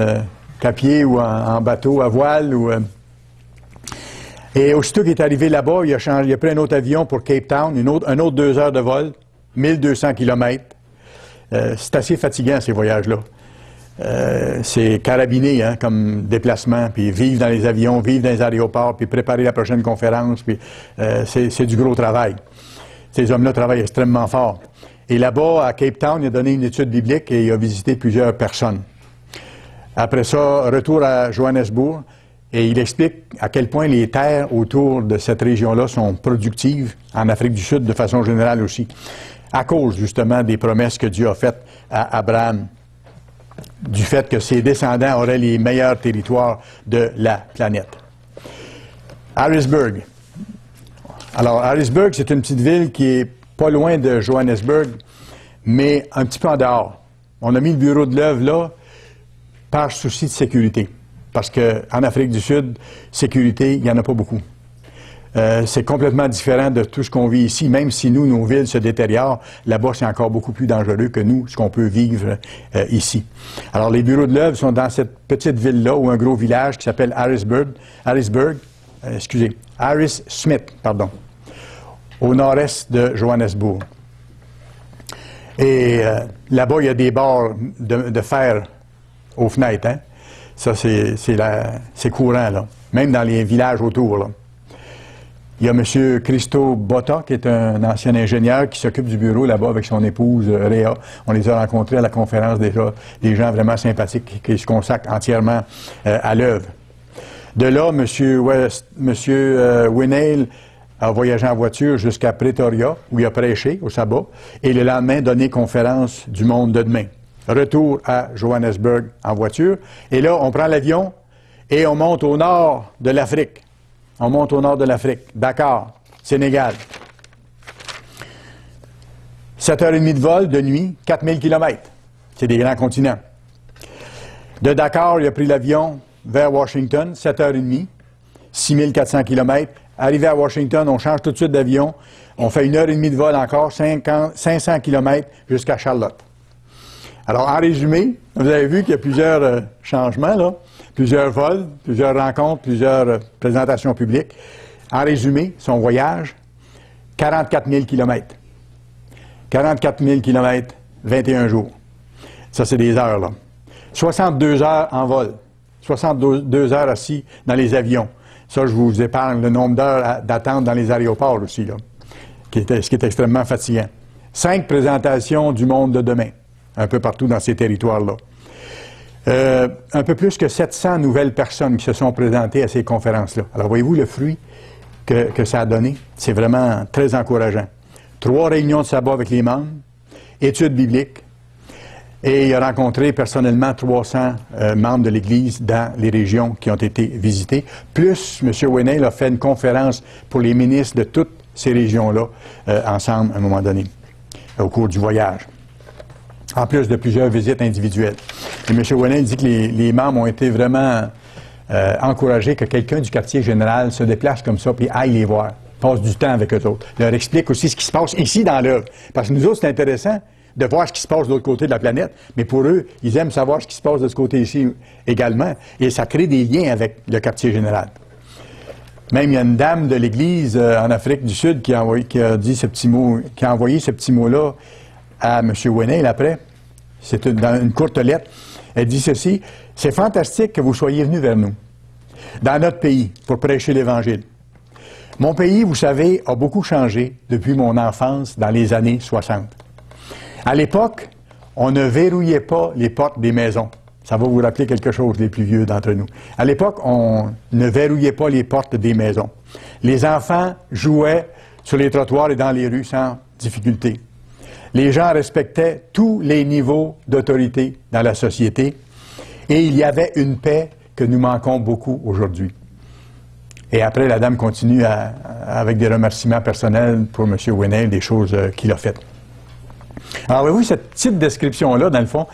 qu'à pied ou en bateau, à voile. Et aussitôt qu'il est arrivé là-bas, il a pris un autre avion pour Cape Town, un autre 2 heures de vol, 1200 km. C'est assez fatigant, ces voyages-là. C'est carabiné, hein, comme déplacement, puis vivre dans les avions, vivre dans les aéroports, puis préparer la prochaine conférence, puis c'est du gros travail. Ces hommes-là travaillent extrêmement fort. Et là-bas, à Cape Town, il a donné une étude biblique et il a visité plusieurs personnes. Après ça, retour à Johannesburg, et il explique à quel point les terres autour de cette région-là sont productives, en Afrique du Sud de façon générale aussi, à cause justement des promesses que Dieu a faites à Abraham, du fait que ses descendants auraient les meilleurs territoires de la planète. Harrisburg. Alors, Harrisburg, c'est une petite ville qui est pas loin de Johannesburg, mais un petit peu en dehors. On a mis le bureau de l'œuvre là par souci de sécurité. Parce qu'en Afrique du Sud, sécurité, il n'y en a pas beaucoup. C'est complètement différent de tout ce qu'on vit ici. Même si nous, nos villes se détériorent, là-bas, c'est encore beaucoup plus dangereux que nous, ce qu'on peut vivre ici. Alors, les bureaux de l'œuvre sont dans cette petite ville-là, ou un gros village qui s'appelle Harris Smith, au nord-est de Johannesburg. Et là-bas, il y a des barres de fer aux fenêtres, hein? Ça, c'est courant, là. Même dans les villages autour, là. Il y a M. Christo Botta, qui est un ancien ingénieur qui s'occupe du bureau là-bas avec son épouse Réa. On les a rencontrés à la conférence déjà, des gens vraiment sympathiques qui se consacrent entièrement à l'œuvre. De là, M. Winnail a voyagé en voiture jusqu'à Pretoria, où il a prêché au sabbat, et le lendemain donné conférence du monde de demain. Retour à Johannesburg en voiture. Et là, on prend l'avion et on monte au nord de l'Afrique. On monte au nord de l'Afrique. Dakar, Sénégal. 7h30 de vol de nuit, 4000 km. C'est des grands continents. De Dakar, il a pris l'avion vers Washington, 7h30, 6400 km. Arrivé à Washington, on change tout de suite d'avion. On fait 1h30 de vol encore, 500 km jusqu'à Charlotte. Alors, en résumé, vous avez vu qu'il y a plusieurs changements, là, plusieurs vols, plusieurs rencontres, plusieurs présentations publiques. En résumé, son voyage, 44 000 km. 44 000 km, 21 jours. Ça, c'est des heures, là. 62 heures en vol. 62 heures assis dans les avions. Ça, je vous épargne le nombre d'heures d'attente dans les aéroports aussi, là, ce qui est extrêmement fatigant. 5 présentations du monde de demain, un peu partout dans ces territoires-là. Un peu plus que 700 nouvelles personnes qui se sont présentées à ces conférences-là. Alors, voyez-vous le fruit que ça a donné? C'est vraiment très encourageant. 3 réunions de sabbat avec les membres, études bibliques, et il a rencontré personnellement 300 membres de l'Église dans les régions qui ont été visitées. Plus, M. Winnail a fait une conférence pour les ministres de toutes ces régions-là, ensemble, à un moment donné, au cours du voyage. En plus de plusieurs visites individuelles. Et M. Winnail dit que les membres ont été vraiment encouragés que quelqu'un du quartier général se déplace comme ça, puis aille les voir, passe du temps avec eux autres. Leur explique aussi ce qui se passe ici dans l'œuvre. Parce que nous autres, c'est intéressant de voir ce qui se passe de l'autre côté de la planète, mais pour eux, ils aiment savoir ce qui se passe de ce côté ici également, et ça crée des liens avec le quartier général. Même il y a une dame de l'Église en Afrique du Sud qui a envoyé ce petit mot-là à M. Winnail après. C'est dans une courte lettre. Elle dit ceci: « C'est fantastique que vous soyez venus vers nous, dans notre pays, pour prêcher l'Évangile. Mon pays, vous savez, a beaucoup changé depuis mon enfance dans les années 60. À l'époque, on ne verrouillait pas les portes des maisons. Ça va vous rappeler quelque chose, les plus vieux d'entre nous. À l'époque, on ne verrouillait pas les portes des maisons. Les enfants jouaient sur les trottoirs et dans les rues sans difficulté. Les gens respectaient tous les niveaux d'autorité dans la société et il y avait une paix que nous manquons beaucoup aujourd'hui. Et après, la dame continue avec des remerciements personnels pour M. Winnail, des choses qu'il a faites. Alors, oui, cette petite description-là, dans le fond,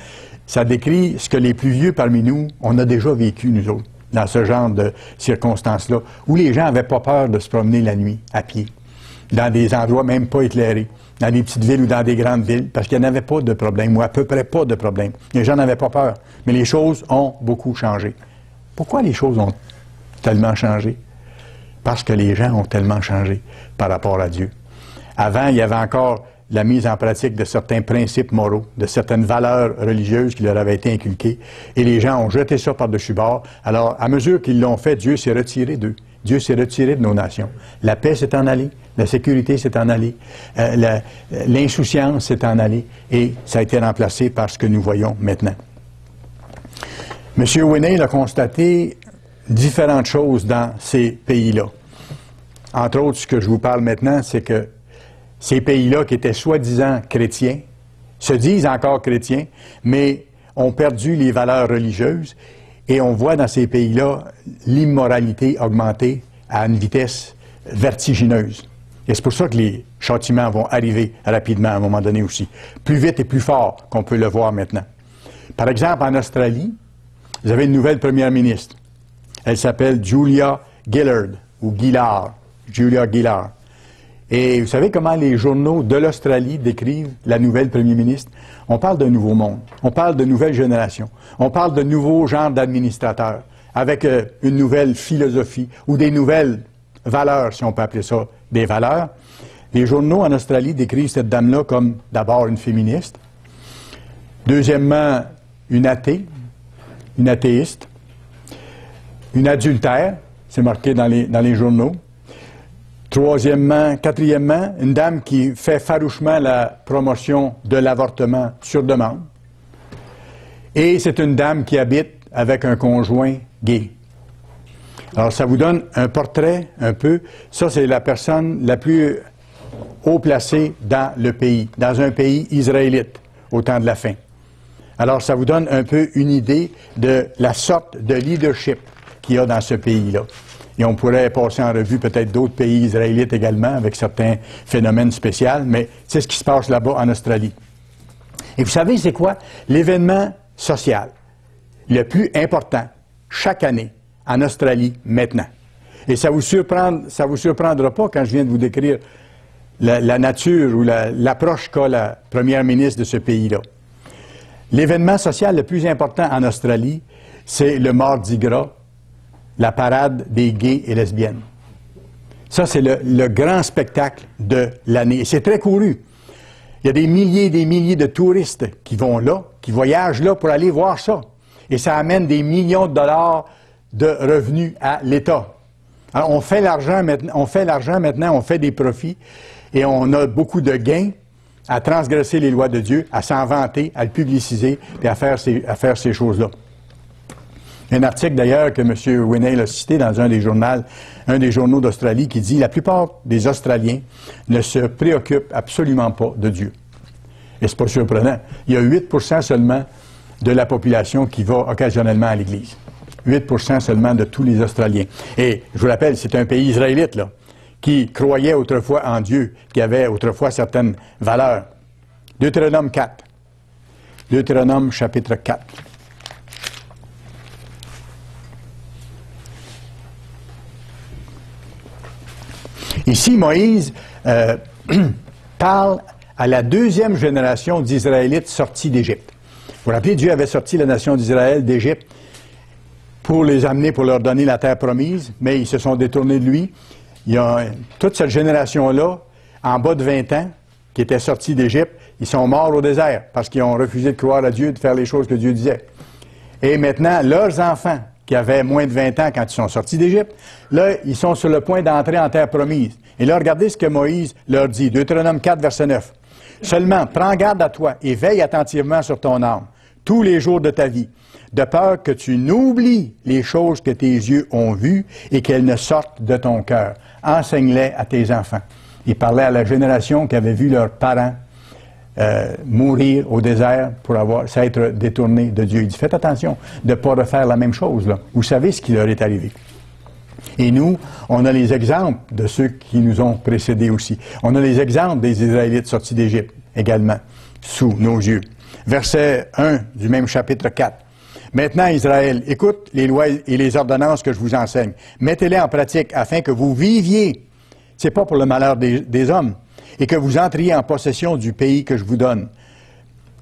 ça décrit ce que les plus vieux parmi nous, on a déjà vécu, nous autres, dans ce genre de circonstances-là, où les gens n'avaient pas peur de se promener la nuit, à pied, dans des endroits même pas éclairés, dans des petites villes ou dans des grandes villes, parce qu'il n'y en avait pas de problème, ou à peu près pas de problème. Les gens n'avaient pas peur, mais les choses ont beaucoup changé. Pourquoi les choses ont tellement changé? Parce que les gens ont tellement changé par rapport à Dieu. Avant, il y avait encore la mise en pratique de certains principes moraux, de certaines valeurs religieuses qui leur avaient été inculquées, et les gens ont jeté ça par-dessus bord. Alors, à mesure qu'ils l'ont fait, Dieu s'est retiré d'eux. Dieu s'est retiré de nos nations. La paix s'est en allée, la sécurité s'est en allée, l'insouciance s'est en allée, et ça a été remplacé par ce que nous voyons maintenant. M. Winnail a constaté différentes choses dans ces pays-là. Entre autres, ce que je vous parle maintenant, c'est que ces pays-là qui étaient soi-disant chrétiens, se disent encore chrétiens, mais ont perdu les valeurs religieuses et on voit dans ces pays-là l'immoralité augmenter à une vitesse vertigineuse. Et c'est pour ça que les châtiments vont arriver rapidement à un moment donné aussi, plus vite et plus fort qu'on peut le voir maintenant. Par exemple, en Australie, vous avez une nouvelle première ministre. Elle s'appelle Julia Gillard, ou Gillard, Julia Gillard. Et vous savez comment les journaux de l'Australie décrivent la nouvelle première ministre? On parle d'un nouveau monde, on parle de nouvelles générations, on parle de nouveaux genres d'administrateurs, avec une nouvelle philosophie, ou des nouvelles valeurs, si on peut appeler ça des valeurs. Les journaux en Australie décrivent cette dame-là comme d'abord une féministe, deuxièmement une athée, une athéiste, une adultère, c'est marqué dans les journaux. Quatrièmement, une dame qui fait farouchement la promotion de l'avortement sur demande. Et c'est une dame qui habite avec un conjoint gay. Alors, ça vous donne un portrait, un peu. Ça, c'est la personne la plus haut placée dans le pays, dans un pays israélite, au temps de la fin. Alors, ça vous donne un peu une idée de la sorte de leadership qu'il y a dans ce pays-là. Et on pourrait passer en revue peut-être d'autres pays israélites également, avec certains phénomènes spéciaux, mais c'est ce qui se passe là-bas en Australie. Et vous savez, c'est quoi? L'événement social le plus important chaque année en Australie maintenant. Et ça vous surprendra pas quand je viens de vous décrire la nature ou l'approche qu'a la première ministre de ce pays-là. L'événement social le plus important en Australie, c'est le Mardi Gras, la parade des gays et lesbiennes. Ça, c'est le grand spectacle de l'année. Et c'est très couru. Il y a des milliers et des milliers de touristes qui vont là, qui voyagent là pour aller voir ça. Et ça amène des millions de dollars de revenus à l'État. Alors, on fait l'argent maintenant, on fait des profits, et on a beaucoup de gains à transgresser les lois de Dieu, à s'en vanter, à le publiciser, et à faire ces choses-là. Un article d'ailleurs que M. Winnail a cité dans un des journaux d'Australie qui dit « La plupart des Australiens ne se préoccupent absolument pas de Dieu. » Et c'est pas surprenant. Il y a 8% seulement de la population qui va occasionnellement à l'Église. 8% seulement de tous les Australiens. Et je vous rappelle, c'est un pays israélite, là, qui croyait autrefois en Dieu, qui avait autrefois certaines valeurs. Deutéronome 4. Deutéronome chapitre 4. Ici, Moïse parle à la deuxième génération d'Israélites sortis d'Égypte. Vous vous rappelez, Dieu avait sorti la nation d'Israël d'Égypte pour les amener, pour leur donner la terre promise, mais ils se sont détournés de lui. Il y a toute cette génération-là, en bas de 20 ans, qui était sortie d'Égypte, ils sont morts au désert parce qu'ils ont refusé de croire à Dieu, de faire les choses que Dieu disait. Et maintenant, leurs enfants, qui avaient moins de 20 ans quand ils sont sortis d'Égypte, là, ils sont sur le point d'entrer en terre promise. Et là, regardez ce que Moïse leur dit. Deutéronome 4, verset 9. « Seulement, prends garde à toi et veille attentivement sur ton âme, tous les jours de ta vie, de peur que tu n'oublies les choses que tes yeux ont vues et qu'elles ne sortent de ton cœur. Enseigne-les à tes enfants. Il parlait à la génération qui avait vu leurs parents mourir au désert pour s'être détournés de Dieu. Il dit, faites attention de ne pas refaire la même chose, là. Vous savez ce qui leur est arrivé. Et nous, on a les exemples de ceux qui nous ont précédés aussi. On a les exemples des Israélites sortis d'Égypte également, sous nos yeux. Verset 1 du même chapitre 4. Maintenant, Israël, écoute les lois et les ordonnances que je vous enseigne. Mettez-les en pratique afin que vous viviez. C'est pas pour le malheur des hommes. Et que vous entriez en possession du pays que je vous donne.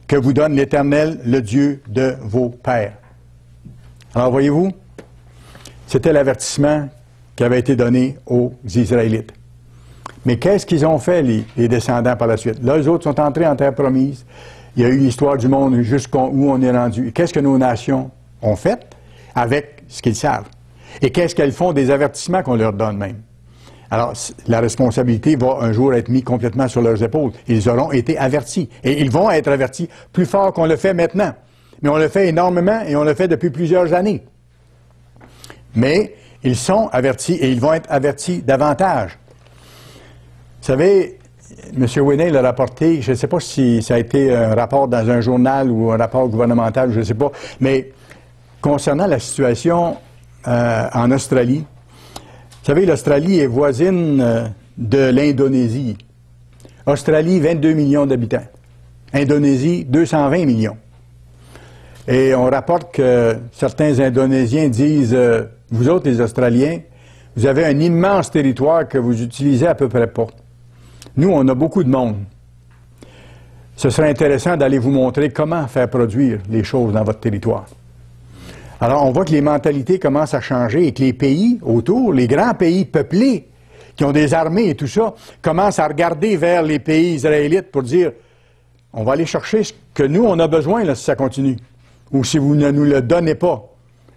Que vous donne l'Éternel, le Dieu de vos pères. Alors, voyez-vous, c'était l'avertissement qui avait été donné aux Israélites. Mais qu'est-ce qu'ils ont fait, les descendants, par la suite? Là, eux autres sont entrés en terre promise. Il y a eu l'histoire du monde jusqu'où on est rendu. Qu'est-ce que nos nations ont fait avec ce qu'ils savent? Et qu'est-ce qu'elles font des avertissements qu'on leur donne même? Alors, la responsabilité va un jour être mise complètement sur leurs épaules. Ils auront été avertis. Et ils vont être avertis plus fort qu'on le fait maintenant. Mais on le fait énormément et on le fait depuis plusieurs années. Mais ils sont avertis et ils vont être avertis davantage. Vous savez, M. Winnie l'a rapporté, je ne sais pas si ça a été un rapport dans un journal ou un rapport gouvernemental, je ne sais pas, mais concernant la situation en Australie, vous savez, l'Australie est voisine de l'Indonésie. Australie, 22 millions d'habitants. Indonésie, 220 millions. Et on rapporte que certains Indonésiens disent, vous autres les Australiens, vous avez un immense territoire que vous utilisez à peu près pas. Nous, on a beaucoup de monde. Ce serait intéressant d'aller vous montrer comment faire produire les choses dans votre territoire. Alors, on voit que les mentalités commencent à changer et que les pays autour, les grands pays peuplés, qui ont des armées et tout ça, commencent à regarder vers les pays israélites pour dire, on va aller chercher ce que nous, on a besoin là, si ça continue. Ou si vous ne nous le donnez pas.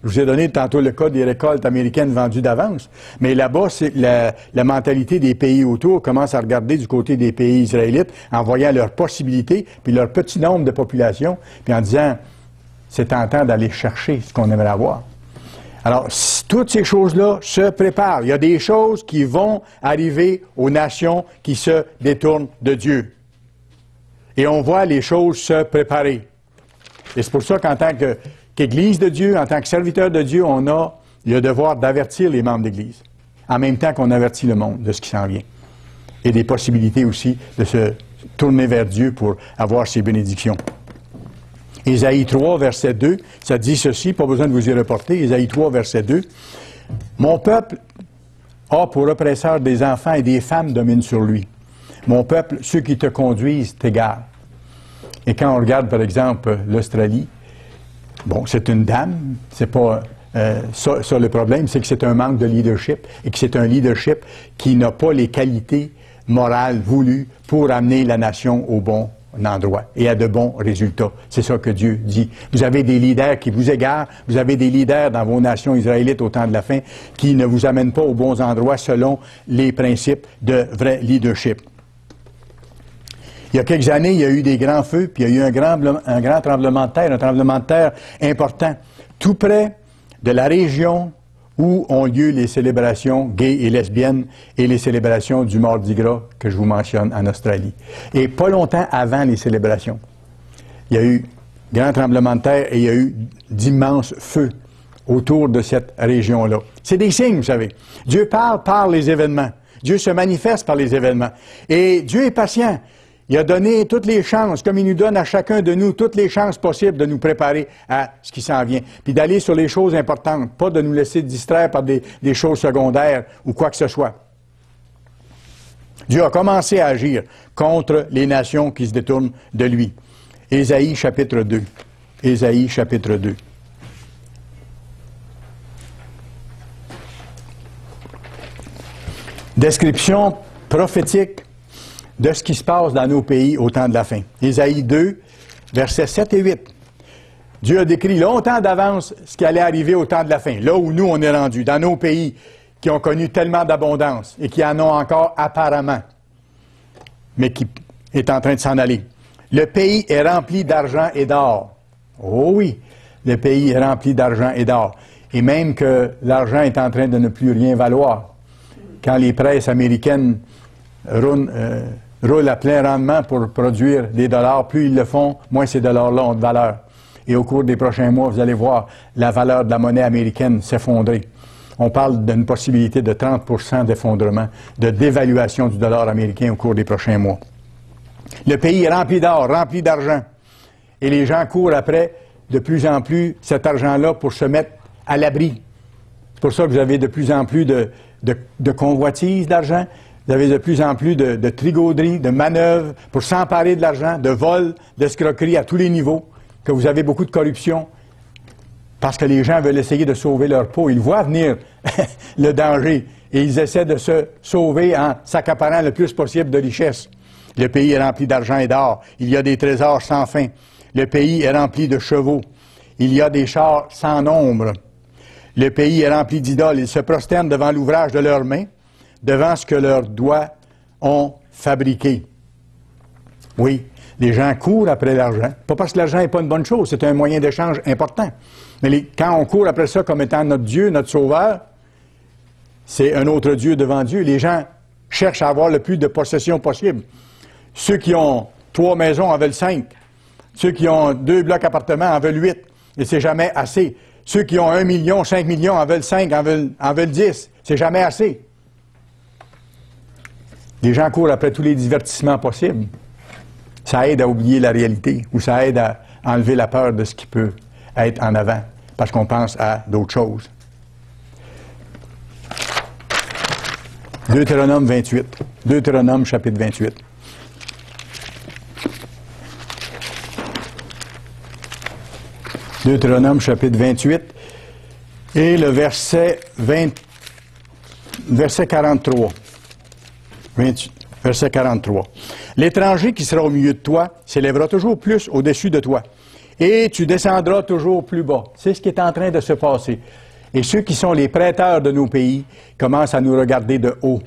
Je vous ai donné tantôt le cas des récoltes américaines vendues d'avance. Mais là-bas, c'est la mentalité des pays autour commence à regarder du côté des pays israélites en voyant leurs possibilités, puis leur petit nombre de population, puis en disant, c'est tentant d'aller chercher ce qu'on aimerait avoir. Alors, toutes ces choses-là se préparent. Il y a des choses qui vont arriver aux nations qui se détournent de Dieu. Et on voit les choses se préparer. Et c'est pour ça qu'en tant qu'Église de Dieu, en tant que serviteur de Dieu, on a le devoir d'avertir les membres d'Église, en même temps qu'on avertit le monde de ce qui s'en vient. Et des possibilités aussi de se tourner vers Dieu pour avoir ses bénédictions. Ésaïe 3, verset 2, ça dit ceci, pas besoin de vous y reporter, Ésaïe 3, verset 2. « Mon peuple a pour oppresseur des enfants et des femmes dominent sur lui. Mon peuple, ceux qui te conduisent t'égarent. » Et quand on regarde, par exemple, l'Australie, bon, c'est une dame, c'est pas ça le problème, c'est que c'est un manque de leadership et que c'est un leadership qui n'a pas les qualités morales voulues pour amener la nation au bon endroit et à de bons résultats. C'est ça que Dieu dit. Vous avez des leaders qui vous égarent, vous avez des leaders dans vos nations israélites au temps de la fin qui ne vous amènent pas aux bons endroits selon les principes de vrai leadership. Il y a quelques années, il y a eu des grands feux, puis il y a eu un grand tremblement de terre, un tremblement de terre important, tout près de la région où ont lieu les célébrations gays et lesbiennes et les célébrations du Mardi Gras que je vous mentionne en Australie. Et pas longtemps avant les célébrations, il y a eu grand tremblement de terre et il y a eu d'immenses feux autour de cette région-là. C'est des signes, vous savez. Dieu parle par les événements. Dieu se manifeste par les événements. Et Dieu est patient. Il a donné toutes les chances, comme il nous donne à chacun de nous, toutes les chances possibles de nous préparer à ce qui s'en vient. Puis d'aller sur les choses importantes, pas de nous laisser distraire par des choses secondaires ou quoi que ce soit. Dieu a commencé à agir contre les nations qui se détournent de lui. Ésaïe chapitre 2. Ésaïe chapitre 2. Description prophétique de ce qui se passe dans nos pays au temps de la fin. Ésaïe 2, versets 7 et 8. Dieu a décrit longtemps d'avance ce qui allait arriver au temps de la fin, là où nous on est rendus, dans nos pays qui ont connu tellement d'abondance et qui en ont encore apparemment, mais qui est en train de s'en aller. Le pays est rempli d'argent et d'or. Oh oui, le pays est rempli d'argent et d'or. Et même que l'argent est en train de ne plus rien valoir. Quand les presses américaines roulent à plein rendement pour produire des dollars, plus ils le font, moins ces dollars-là ont de valeur. Et au cours des prochains mois, vous allez voir la valeur de la monnaie américaine s'effondrer. On parle d'une possibilité de 30% d'effondrement, de dévaluation du dollar américain au cours des prochains mois. Le pays est rempli d'or, rempli d'argent. Et les gens courent après de plus en plus cet argent-là pour se mettre à l'abri. C'est pour ça que vous avez de plus en plus de convoitises d'argent, vous avez de plus en plus de trigauderies, de manœuvres pour s'emparer de l'argent, de vols, d'escroqueries à tous les niveaux, que vous avez beaucoup de corruption, parce que les gens veulent essayer de sauver leur peau. Ils voient venir le danger et ils essaient de se sauver en s'accaparant le plus possible de richesses. Le pays est rempli d'argent et d'or. Il y a des trésors sans fin. Le pays est rempli de chevaux. Il y a des chars sans nombre. Le pays est rempli d'idoles. Ils se prosternent devant l'ouvrage de leurs mains, devant ce que leurs doigts ont fabriqué. Oui, les gens courent après l'argent. Pas parce que l'argent n'est pas une bonne chose, c'est un moyen d'échange important. Mais quand on court après ça comme étant notre Dieu, notre Sauveur, c'est un autre Dieu devant Dieu. Les gens cherchent à avoir le plus de possessions possible. Ceux qui ont 3 maisons en veulent 5. Ceux qui ont 2 blocs appartements en veulent 8. Et c'est jamais assez. Ceux qui ont 1 million, 5 millions en veulent 5, en veulent 10. C'est jamais assez. Les gens courent après tous les divertissements possibles. Ça aide à oublier la réalité ou ça aide à enlever la peur de ce qui peut être en avant parce qu'on pense à d'autres choses. Deutéronome 28. Deutéronome chapitre 28. Deutéronome chapitre 28 et le verset 43. Verset 43. L'étranger qui sera au milieu de toi s'élèvera toujours plus au-dessus de toi, et tu descendras toujours plus bas. C'est ce qui est en train de se passer. Et ceux qui sont les prêteurs de nos pays commencent à nous regarder de haut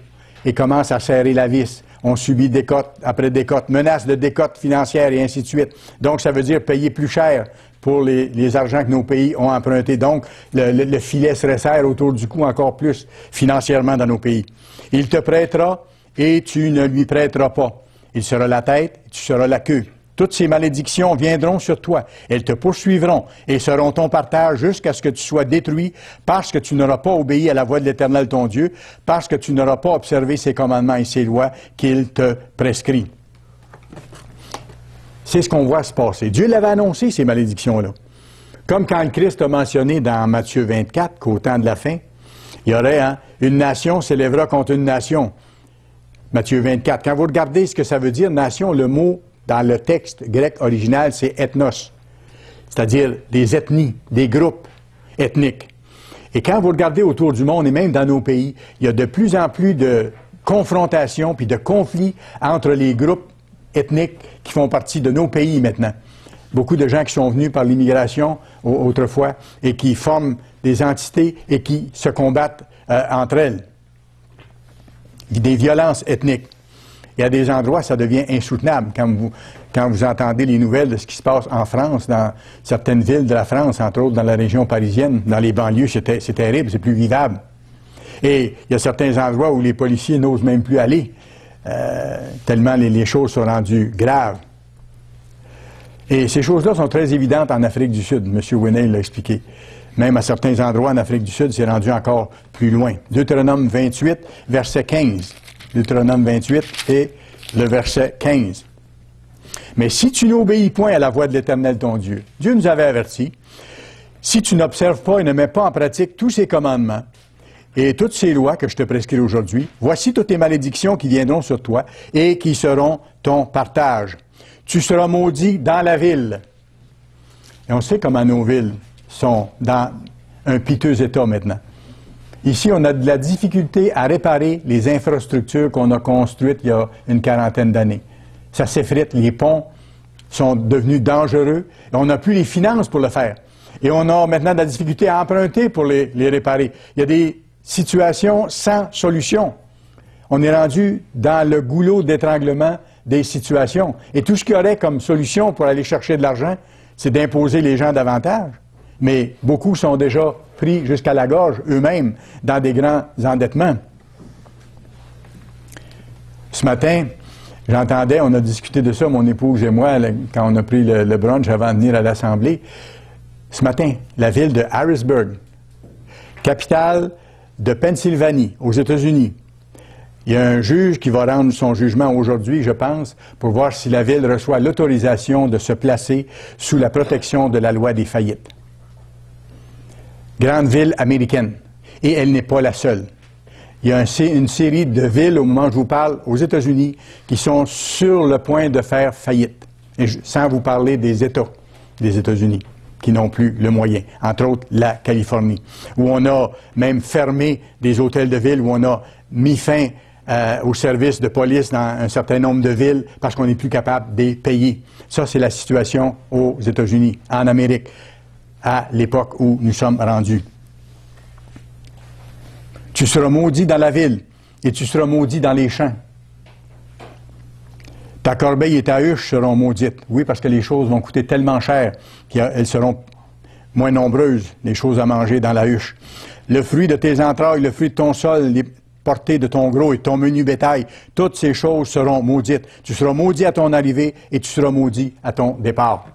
et commencent à serrer la vis. On subit décote après décote, menaces de décote financière et ainsi de suite. Donc, ça veut dire payer plus cher pour les argents que nos pays ont empruntés. Donc, le filet se resserre autour du cou encore plus financièrement dans nos pays. Il te prêtera et tu ne lui prêteras pas. Il sera la tête, tu seras la queue. Toutes ces malédictions viendront sur toi. Elles te poursuivront et seront ton partage jusqu'à ce que tu sois détruit parce que tu n'auras pas obéi à la voix de l'Éternel ton Dieu, parce que tu n'auras pas observé ses commandements et ses lois qu'il te prescrit. C'est ce qu'on voit se passer. Dieu l'avait annoncé, ces malédictions-là. Comme quand le Christ a mentionné dans Matthieu 24 qu'au temps de la fin, il y aurait une nation s'élèvera contre une nation. Matthieu 24. Quand vous regardez ce que ça veut dire, nation, le mot dans le texte grec original, c'est ethnos, c'est-à-dire des ethnies, des groupes ethniques. Et quand vous regardez autour du monde, et même dans nos pays, il y a de plus en plus de confrontations puis de conflits entre les groupes ethniques qui font partie de nos pays maintenant. Beaucoup de gens qui sont venus par l'immigration autrefois et qui forment des entités et qui se combattent entre elles. Des violences ethniques. Et à des endroits, ça devient insoutenable. Quand vous entendez les nouvelles de ce qui se passe en France, dans certaines villes de la France, entre autres dans la région parisienne, dans les banlieues, c'est terrible, c'est plus vivable. Et il y a certains endroits où les policiers n'osent même plus aller, tellement les choses sont rendues graves. Et ces choses-là sont très évidentes en Afrique du Sud, M. Winnet l'a expliqué. Même à certains endroits en Afrique du Sud, c'est rendu encore plus loin. Deutéronome 28, verset 15. Deutéronome 28 et le verset 15. Mais si tu n'obéis point à la voix de l'Éternel ton Dieu, Dieu nous avait avertis, si tu n'observes pas et ne mets pas en pratique tous ces commandements et toutes ces lois que je te prescris aujourd'hui, voici toutes les malédictions qui viendront sur toi et qui seront ton partage. Tu seras maudit dans la ville. Et on sait comment nos villes sont dans un piteux état maintenant. Ici, on a de la difficulté à réparer les infrastructures qu'on a construites il y a une quarantaine d'années. Ça s'effrite, les ponts sont devenus dangereux, et on n'a plus les finances pour le faire. Et on a maintenant de la difficulté à emprunter pour les réparer. Il y a des situations sans solution. On est rendu dans le goulot d'étranglement des situations. Et tout ce qu'il y aurait comme solution pour aller chercher de l'argent, c'est d'imposer les gens davantage. Mais beaucoup sont déjà pris jusqu'à la gorge eux-mêmes dans des grands endettements. Ce matin, j'entendais, on a discuté de ça, mon épouse et moi, quand on a pris le brunch avant de venir à l'Assemblée. Ce matin, la ville de Harrisburg, capitale de Pennsylvanie, aux États-Unis. Il y a un juge qui va rendre son jugement aujourd'hui, je pense, pour voir si la ville reçoit l'autorisation de se placer sous la protection de la loi des faillites. Grande ville américaine. Et elle n'est pas la seule. Il y a une série de villes, au moment où je vous parle, aux États-Unis, qui sont sur le point de faire faillite. Et sans vous parler des États des États-Unis, qui n'ont plus le moyen. Entre autres, la Californie, où on a même fermé des hôtels de ville, où on a mis fin au service de police dans un certain nombre de villes parce qu'on n'est plus capable de les payer. Ça, c'est la situation aux États-Unis, en Amérique, à l'époque où nous sommes rendus. Tu seras maudit dans la ville et tu seras maudit dans les champs. Ta corbeille et ta huche seront maudites. Oui, parce que les choses vont coûter tellement cher qu'elles seront moins nombreuses, les choses à manger dans la huche. Le fruit de tes entrailles, le fruit de ton sol, les portées de ton gros et ton menu bétail, toutes ces choses seront maudites. Tu seras maudit à ton arrivée et tu seras maudit à ton départ.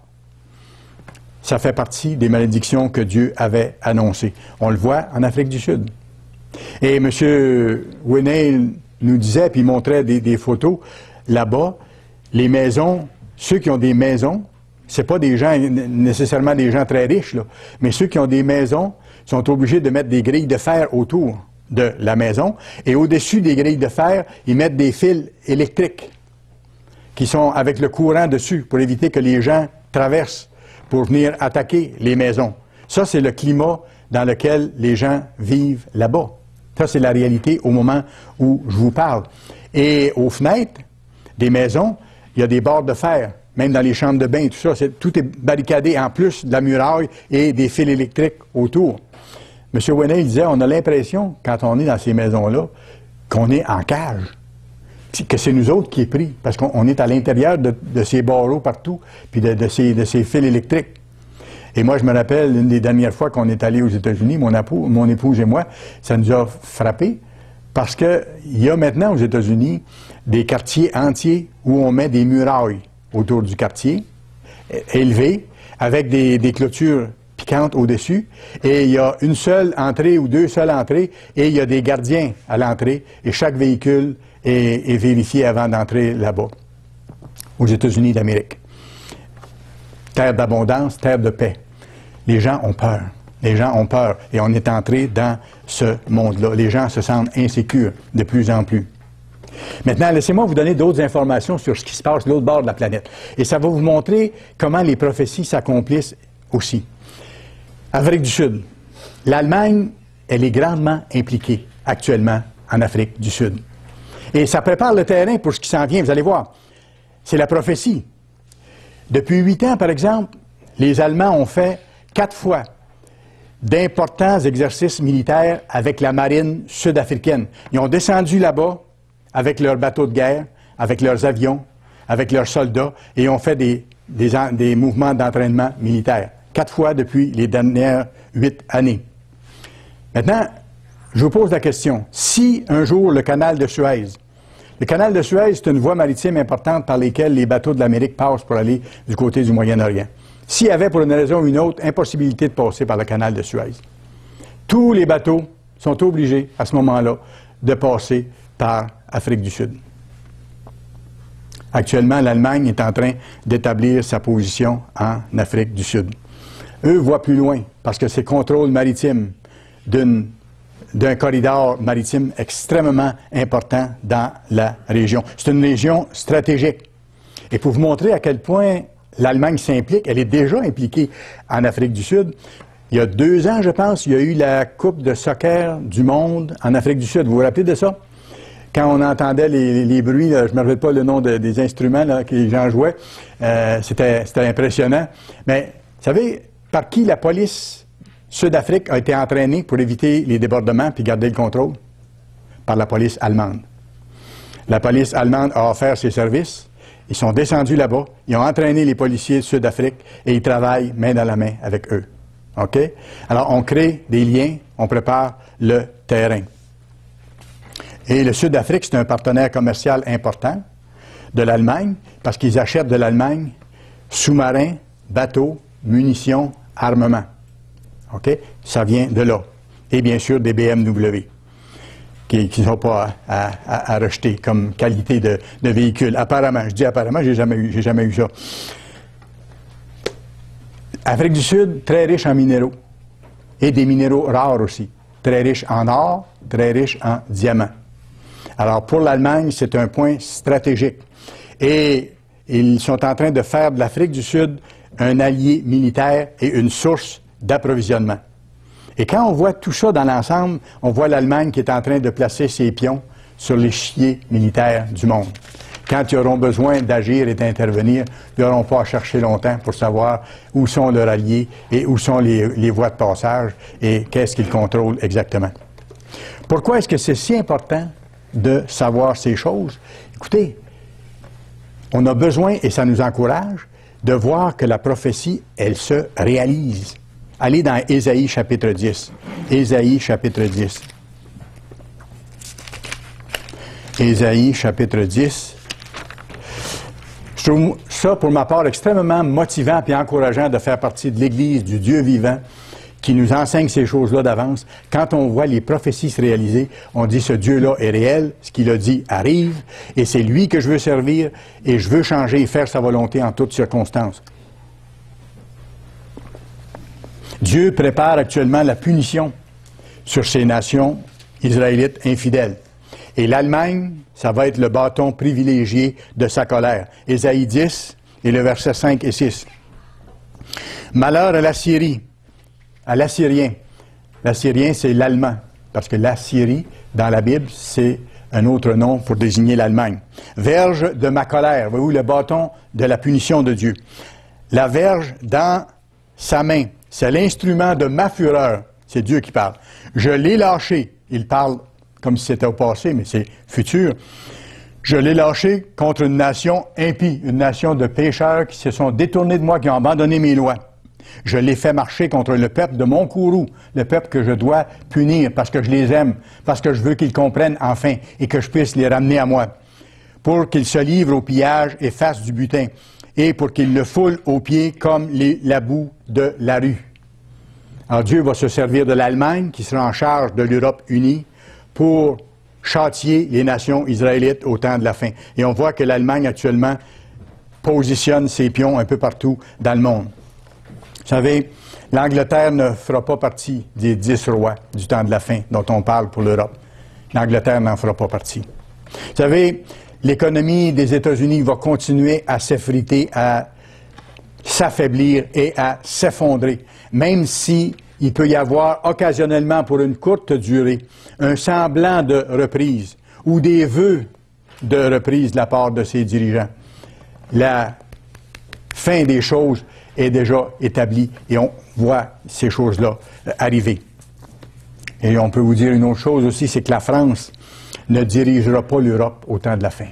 Ça fait partie des malédictions que Dieu avait annoncées. On le voit en Afrique du Sud. Et M. Winay nous disait, puis il montrait des photos, là-bas, les maisons, ceux qui ont des maisons, c'est pas des gens, nécessairement des gens très riches, là, mais ceux qui ont des maisons sont obligés de mettre des grilles de fer autour de la maison, et au-dessus des grilles de fer, ils mettent des fils électriques qui sont avec le courant dessus pour éviter que les gens traversent pour venir attaquer les maisons. Ça, c'est le climat dans lequel les gens vivent là-bas. Ça, c'est la réalité au moment où je vous parle. Et aux fenêtres des maisons, il y a des barres de fer, même dans les chambres de bain, tout ça, tout est barricadé en plus de la muraille et des fils électriques autour. M. Winay disait, on a l'impression, quand on est dans ces maisons-là, qu'on est en cage, que c'est nous autres qui est pris, parce qu'on est à l'intérieur de ces barreaux partout, puis de ces fils électriques. Et moi, je me rappelle, une des dernières fois qu'on est allé aux États-Unis, mon épouse et moi, ça nous a frappé, parce qu'il y a maintenant aux États-Unis des quartiers entiers où on met des murailles autour du quartier, élevées, avec des clôtures piquantes au-dessus, et il y a une seule entrée ou deux seules entrées, et il y a des gardiens à l'entrée, et chaque véhicule est vérifié avant d'entrer là-bas, aux États-Unis d'Amérique. Terre d'abondance, terre de paix. Les gens ont peur. Les gens ont peur, et on est entré dans ce monde-là. Les gens se sentent insécures de plus en plus. Maintenant, laissez-moi vous donner d'autres informations sur ce qui se passe de l'autre bord de la planète. Et ça va vous montrer comment les prophéties s'accomplissent aussi. Afrique du Sud. L'Allemagne, elle est grandement impliquée actuellement en Afrique du Sud. Et ça prépare le terrain pour ce qui s'en vient, vous allez voir. C'est la prophétie. Depuis 8 ans, par exemple, les Allemands ont fait 4 fois d'importants exercices militaires avec la marine sud-africaine. Ils ont descendu là-bas avec leurs bateaux de guerre, avec leurs avions, avec leurs soldats, et ont fait des mouvements d'entraînement militaire. 4 fois depuis les dernières 8 années. Maintenant, je vous pose la question. Si un jour le canal de Suez, le canal de Suez, c'est une voie maritime importante par laquelle les bateaux de l'Amérique passent pour aller du côté du Moyen-Orient. S'il y avait, pour une raison ou une autre, impossibilité de passer par le canal de Suez, tous les bateaux sont obligés, à ce moment-là, de passer par Afrique du Sud. Actuellement, l'Allemagne est en train d'établir sa position en Afrique du Sud. Eux voient plus loin, parce que c'est contrôle maritime d'un corridor maritime extrêmement important dans la région. C'est une région stratégique. Et pour vous montrer à quel point l'Allemagne s'implique, elle est déjà impliquée en Afrique du Sud. Il y a 2 ans, je pense, il y a eu la Coupe de soccer du monde en Afrique du Sud. Vous vous rappelez de ça? Quand on entendait les bruits, là, je ne me rappelle pas le nom des instruments là, que les gens jouaient, c'était impressionnant. Mais, vous savez, par qui la police Sud-Afrique a été entraînée pour éviter les débordements puis garder le contrôle? Par la police allemande. La police allemande a offert ses services Ils sont descendus là-bas, ils ont entraîné les policiers de Sud-Afrique et ils travaillent main dans la main avec eux. OK? Alors, on crée des liens, on prépare le terrain. Et le Sud-Afrique, c'est un partenaire commercial important de l'Allemagne parce qu'ils achètent de l'Allemagne sous-marins, bateaux, munitions, armements. OK? Ça vient de là. Et bien sûr, des BMW qui ne sont pas à rejeter comme qualité de véhicule. Apparemment, je dis apparemment, j'ai jamais eu ça. Afrique du Sud, très riche en minéraux. Et des minéraux rares aussi. Très riche en or, très riche en diamants. Alors, pour l'Allemagne, c'est un point stratégique. Et ils sont en train de faire de l'Afrique du Sud un allié militaire et une source d'approvisionnement. Et quand on voit tout ça dans l'ensemble, on voit l'Allemagne qui est en train de placer ses pions sur l'échiquier militaire du monde. Quand ils auront besoin d'agir et d'intervenir, ils n'auront pas à chercher longtemps pour savoir où sont leurs alliés et où sont les voies de passage et qu'est-ce qu'ils contrôlent exactement. Pourquoi est-ce que c'est si important de savoir ces choses? Écoutez, on a besoin, et ça nous encourage, de voir que la prophétie, elle se réalise. Allez dans Ésaïe chapitre 10. Ésaïe chapitre 10. Ésaïe chapitre 10. Je trouve ça, pour ma part, extrêmement motivant et encourageant de faire partie de l'Église du Dieu vivant qui nous enseigne ces choses-là d'avance. Quand on voit les prophéties se réaliser, on dit ce Dieu-là est réel, ce qu'il a dit arrive, et c'est lui que je veux servir, et je veux changer et faire sa volonté en toutes circonstances. Dieu prépare actuellement la punition sur ces nations israélites infidèles. Et l'Allemagne, ça va être le bâton privilégié de sa colère. Ésaïe 10 et le verset 5 et 6. Malheur à la Syrie, à l'Assyrien. L'Assyrien, c'est l'Allemand, parce que la Syrie, dans la Bible, c'est un autre nom pour désigner l'Allemagne. Verge de ma colère, voyez-vous, le bâton de la punition de Dieu. La verge dans sa main. C'est l'instrument de ma fureur. C'est Dieu qui parle. Je l'ai lâché. Il parle comme si c'était au passé, mais c'est futur. Je l'ai lâché contre une nation impie, une nation de pécheurs qui se sont détournés de moi, qui ont abandonné mes lois. Je l'ai fait marcher contre le peuple de mon courroux, le peuple que je dois punir parce que je les aime, parce que je veux qu'ils comprennent enfin et que je puisse les ramener à moi, pour qu'ils se livrent au pillage et fassent du butin, et pour qu'ils le foulent aux pieds comme la boue de la rue. Alors Dieu va se servir de l'Allemagne, qui sera en charge de l'Europe unie, pour châtier les nations israélites au temps de la fin. Et on voit que l'Allemagne actuellement positionne ses pions un peu partout dans le monde. Vous savez, l'Angleterre ne fera pas partie des 10 rois du temps de la fin dont on parle pour l'Europe. L'Angleterre n'en fera pas partie. Vous savez, l'économie des États-Unis va continuer à s'effriter, à s'affaiblir et à s'effondrer, même si il peut y avoir occasionnellement, pour une courte durée, un semblant de reprise ou des vœux de reprise de la part de ses dirigeants. La fin des choses est déjà établie et on voit ces choses-là arriver. Et on peut vous dire une autre chose aussi, c'est que la France ne dirigera pas l'Europe au temps de la fin.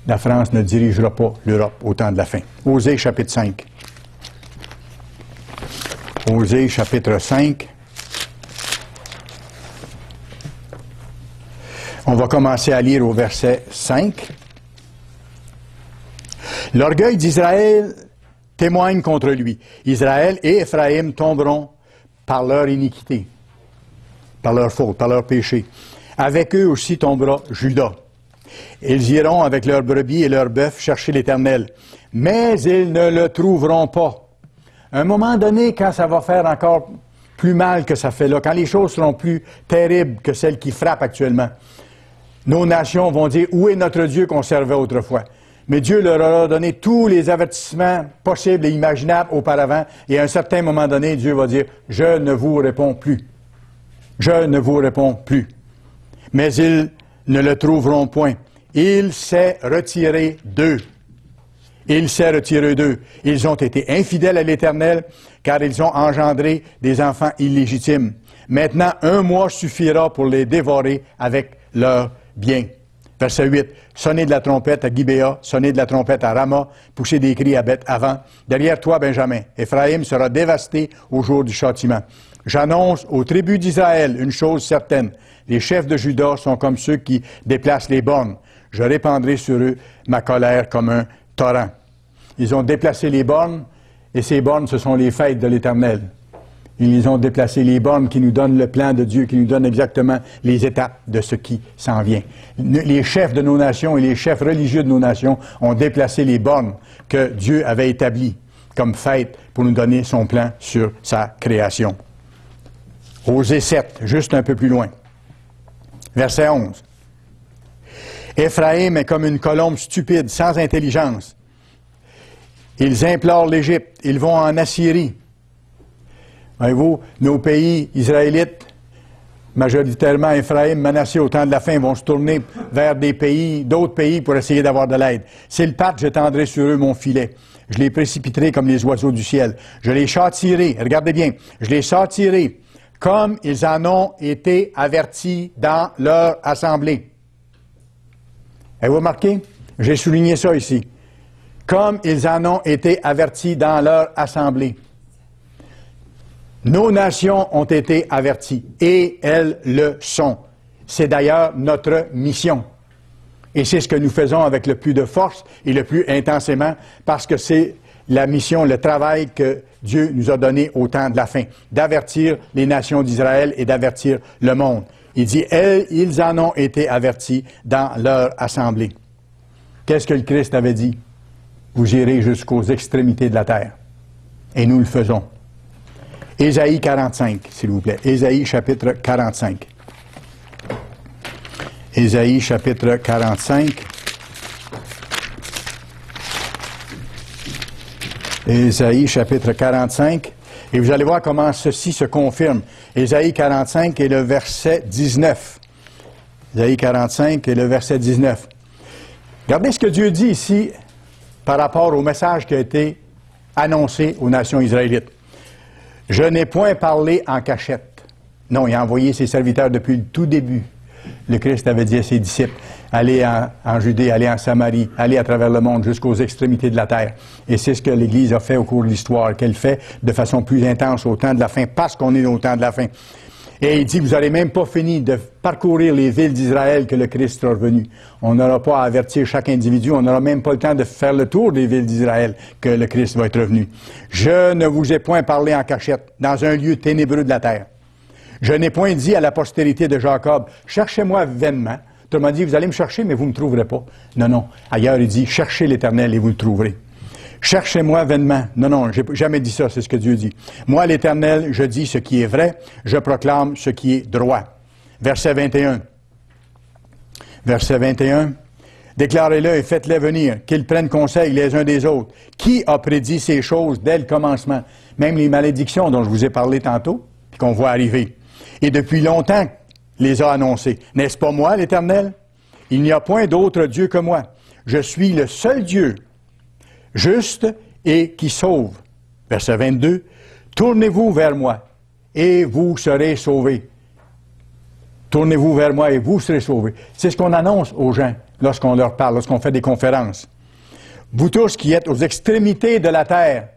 La France ne dirigera pas l'Europe au temps de la fin. Osée chapitre 5. Osée chapitre 5. On va commencer à lire au verset 5. L'orgueil d'Israël témoigne contre lui. Israël et Éphraïm tomberont par leur iniquité, par leur faute, par leur péché. Avec eux aussi tombera Juda. Ils iront avec leurs brebis et leurs bœufs chercher l'Éternel, mais ils ne le trouveront pas. À un moment donné, quand ça va faire encore plus mal que ça fait là, quand les choses seront plus terribles que celles qui frappent actuellement, nos nations vont dire, où est notre Dieu qu'on servait autrefois? Mais Dieu leur aura donné tous les avertissements possibles et imaginables auparavant, et à un certain moment donné, Dieu va dire, je ne vous réponds plus. Je ne vous réponds plus. Mais ils ne le trouveront point. Il s'est retiré d'eux. Il s'est retiré d'eux. Ils ont été infidèles à l'Éternel, car ils ont engendré des enfants illégitimes. Maintenant, 1 mois suffira pour les dévorer avec leurs biens. Verset 8. Sonnez de la trompette à Gibéa, sonnez de la trompette à Rama, poussez des cris à Beth-Aven. Derrière toi, Benjamin, Éphraïm sera dévasté au jour du châtiment. J'annonce aux tribus d'Israël une chose certaine. Les chefs de Juda sont comme ceux qui déplacent les bornes. Je répandrai sur eux ma colère comme un torrent. Ils ont déplacé les bornes, et ces bornes, ce sont les fêtes de l'Éternel. Ils ont déplacé les bornes qui nous donnent le plan de Dieu, qui nous donnent exactement les étapes de ce qui s'en vient. Les chefs de nos nations et les chefs religieux de nos nations ont déplacé les bornes que Dieu avait établies comme fête pour nous donner son plan sur sa création. Osée 7, juste un peu plus loin. Verset 11. Éphraïm est comme une colombe stupide, sans intelligence. Ils implorent l'Égypte, ils vont en Assyrie. Voyez-vous, nos pays israélites, majoritairement Éphraïm, Manassé, au temps de la fin, vont se tourner vers d'autres pays pour essayer d'avoir de l'aide. S'ils partent, je tendrai sur eux mon filet. Je les précipiterai comme les oiseaux du ciel. Je les châtierai, regardez bien, je les châtierai comme ils en ont été avertis dans leur assemblée. Avez-vous remarqué? J'ai souligné ça ici. Comme ils en ont été avertis dans leur assemblée. Nos nations ont été averties, et elles le sont. C'est d'ailleurs notre mission. Et c'est ce que nous faisons avec le plus de force et le plus intensément, parce que c'est la mission, le travail que Dieu nous a donné au temps de la fin, d'avertir les nations d'Israël et d'avertir le monde. Il dit, ils en ont été avertis dans leur assemblée. Qu'est-ce que le Christ avait dit? Vous irez jusqu'aux extrémités de la terre. Et nous le faisons. Ésaïe 45, s'il vous plaît. Ésaïe chapitre 45. Ésaïe chapitre 45. Ésaïe chapitre 45. Et vous allez voir comment ceci se confirme. Ésaïe 45 et le verset 19. Ésaïe 45 et le verset 19. Regardez ce que Dieu dit ici par rapport au message qui a été annoncé aux nations israélites. Je n'ai point parlé en cachette. Non, il a envoyé ses serviteurs depuis le tout début. Le Christ avait dit à ses disciples, allez en Judée, allez en Samarie, allez à travers le monde jusqu'aux extrémités de la terre. Et c'est ce que l'Église a fait au cours de l'histoire, qu'elle fait de façon plus intense au temps de la fin, parce qu'on est au temps de la fin. Et il dit, vous n'aurez même pas fini de parcourir les villes d'Israël que le Christ sera revenu. On n'aura pas à avertir chaque individu, on n'aura même pas le temps de faire le tour des villes d'Israël que le Christ va être revenu. Je ne vous ai point parlé en cachette, dans un lieu ténébreux de la terre. Je n'ai point dit à la postérité de Jacob, cherchez-moi vainement. Autrement dit, vous allez me chercher, mais vous ne me trouverez pas. Non, non. Ailleurs, il dit, cherchez l'Éternel et vous le trouverez. Cherchez-moi vainement. Non, non, j'ai jamais dit ça, c'est ce que Dieu dit. Moi, l'Éternel, je dis ce qui est vrai, je proclame ce qui est droit. Verset 21. Verset 21. Déclarez-le et faites-les venir, qu'ils prennent conseil les uns des autres. Qui a prédit ces choses dès le commencement? Même les malédictions dont je vous ai parlé tantôt, qu'on voit arriver. Et depuis longtemps, les a annoncées. N'est-ce pas moi, l'Éternel? Il n'y a point d'autre Dieu que moi. Je suis le seul Dieu, juste et qui sauve. Verset 22. Tournez-vous vers moi et vous serez sauvés. Tournez-vous vers moi et vous serez sauvés. C'est ce qu'on annonce aux gens lorsqu'on leur parle, lorsqu'on fait des conférences. Vous tous qui êtes aux extrémités de la terre.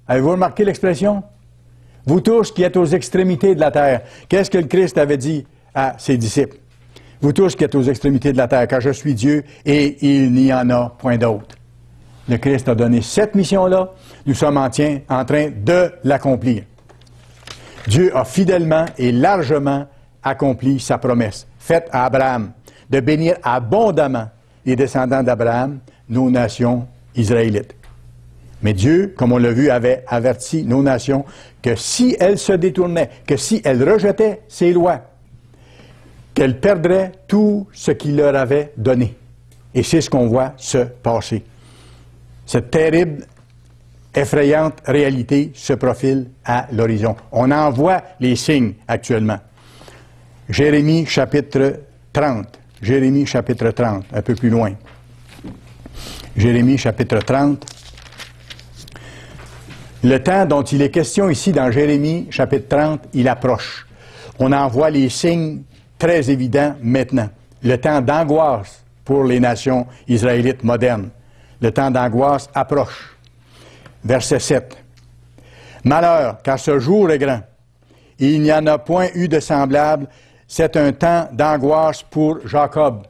Avez-vous remarqué l'expression? Vous tous qui êtes aux extrémités de la terre. Qu'est-ce que le Christ avait dit à ses disciples? Vous tous qui êtes aux extrémités de la terre, car je suis Dieu et il n'y en a point d'autre. Le Christ a donné cette mission-là. Nous sommes en train de l'accomplir. Dieu a fidèlement et largement accompli sa promesse, faite à Abraham, de bénir abondamment les descendants d'Abraham, nos nations israélites. Mais Dieu, comme on l'a vu, avait averti nos nations que si elles se détournaient, que si elles rejetaient ses lois, qu'elles perdraient tout ce qu'il leur avait donné. Et c'est ce qu'on voit se passer. Cette terrible, effrayante réalité se profile à l'horizon. On en voit les signes actuellement. Jérémie chapitre 30. Jérémie chapitre 30, un peu plus loin. Jérémie chapitre 30. Le temps dont il est question ici dans Jérémie chapitre 30, il approche. On en voit les signes très évidents maintenant. le temps d'angoisse pour les nations israélites modernes. Le temps d'angoisse approche. Verset 7. Malheur, car ce jour est grand. Il n'y en a point eu de semblable. C'est un temps d'angoisse pour Jacob.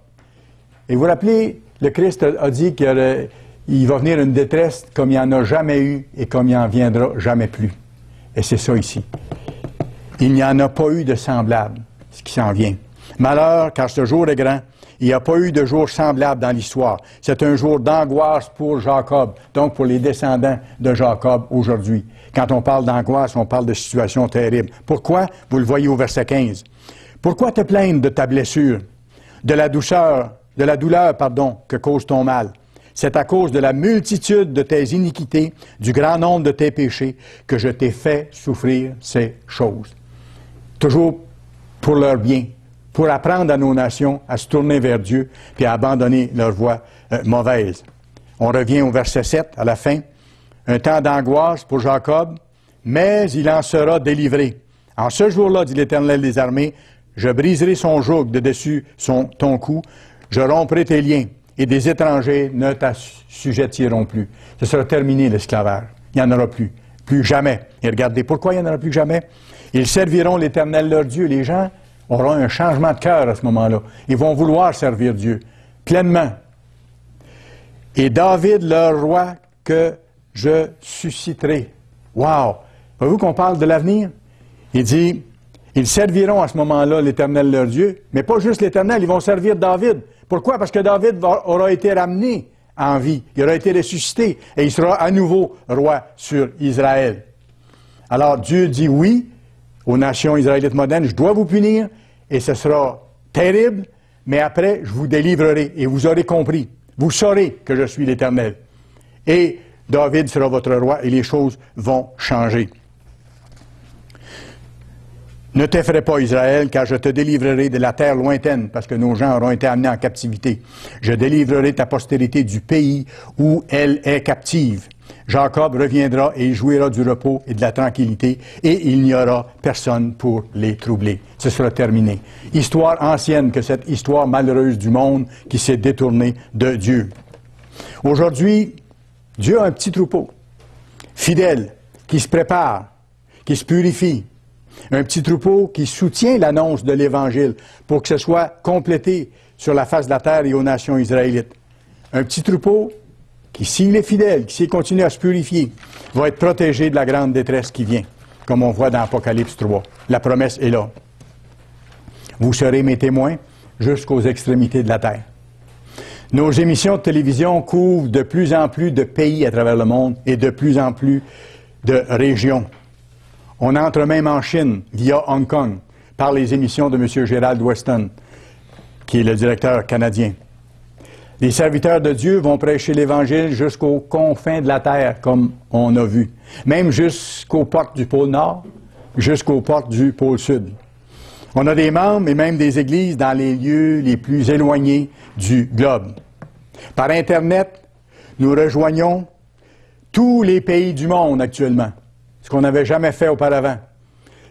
Et vous vous rappelez, le Christ a dit qu'il va venir une détresse comme il n'y en a jamais eu et comme il n'y en viendra jamais plus. Et c'est ça ici. Il n'y en a pas eu de semblable, ce qui s'en vient. Malheur, car ce jour est grand. Il n'y a pas eu de jour semblable dans l'histoire. C'est un jour d'angoisse pour Jacob, donc pour les descendants de Jacob aujourd'hui. Quand on parle d'angoisse, on parle de situations terribles. Pourquoi? Vous le voyez au verset 15. Pourquoi te plaindre de ta blessure, de la douleur, que cause ton mal? C'est à cause de la multitude de tes iniquités, du grand nombre de tes péchés, que je t'ai fait souffrir ces choses. Toujours pour leur bien, pour apprendre à nos nations à se tourner vers Dieu puis à abandonner leur voie mauvaise. On revient au verset 7, à la fin. Un temps d'angoisse pour Jacob, mais il en sera délivré. En ce jour-là, dit l'Éternel des armées, je briserai son joug de dessus ton cou, je romprai tes liens, et des étrangers ne t'assujettiront plus. Ce sera terminé l'esclavage. Il n'y en aura plus. Plus jamais. Et regardez, pourquoi il n'y en aura plus jamais? Ils serviront l'Éternel leur Dieu. Les gens auront un changement de cœur à ce moment-là. Ils vont vouloir servir Dieu pleinement. Et David, leur roi, que je susciterai. Wow! Voyez-vous qu'on parle de l'avenir? Il dit, ils serviront à ce moment-là l'Éternel leur Dieu, mais pas juste l'Éternel, ils vont servir David. Pourquoi? Parce que David aura été ramené en vie, il aura été ressuscité, et il sera à nouveau roi sur Israël. Alors Dieu dit oui aux nations israélites modernes, je dois vous punir, et ce sera terrible, mais après, je vous délivrerai, et vous aurez compris. Vous saurez que je suis l'Éternel. Et David sera votre roi, et les choses vont changer. Ne t'effraie pas, Israël, car je te délivrerai de la terre lointaine, parce que nos gens auront été amenés en captivité. Je délivrerai ta postérité du pays où elle est captive. Jacob reviendra et il jouira du repos et de la tranquillité, et il n'y aura personne pour les troubler. Ce sera terminé. Histoire ancienne que cette histoire malheureuse du monde qui s'est détournée de Dieu. Aujourd'hui, Dieu a un petit troupeau, fidèle, qui se prépare, qui se purifie. Un petit troupeau qui soutient l'annonce de l'Évangile pour que ce soit complété sur la face de la terre et aux nations israélites. Un petit troupeau qui, s'il est fidèle, qui s'il continue à se purifier, va être protégé de la grande détresse qui vient, comme on voit dans Apocalypse 3. La promesse est là. Vous serez mes témoins jusqu'aux extrémités de la terre. Nos émissions de télévision couvrent de plus en plus de pays à travers le monde et de plus en plus de régions. On entre même en Chine, via Hong Kong, par les émissions de M. Gerald Weston, qui est le directeur canadien. Les serviteurs de Dieu vont prêcher l'Évangile jusqu'aux confins de la terre, comme on a vu. Même jusqu'aux portes du pôle Nord, jusqu'aux portes du pôle Sud. On a des membres et même des églises dans les lieux les plus éloignés du globe. Par Internet, nous rejoignons tous les pays du monde actuellement, ce qu'on n'avait jamais fait auparavant.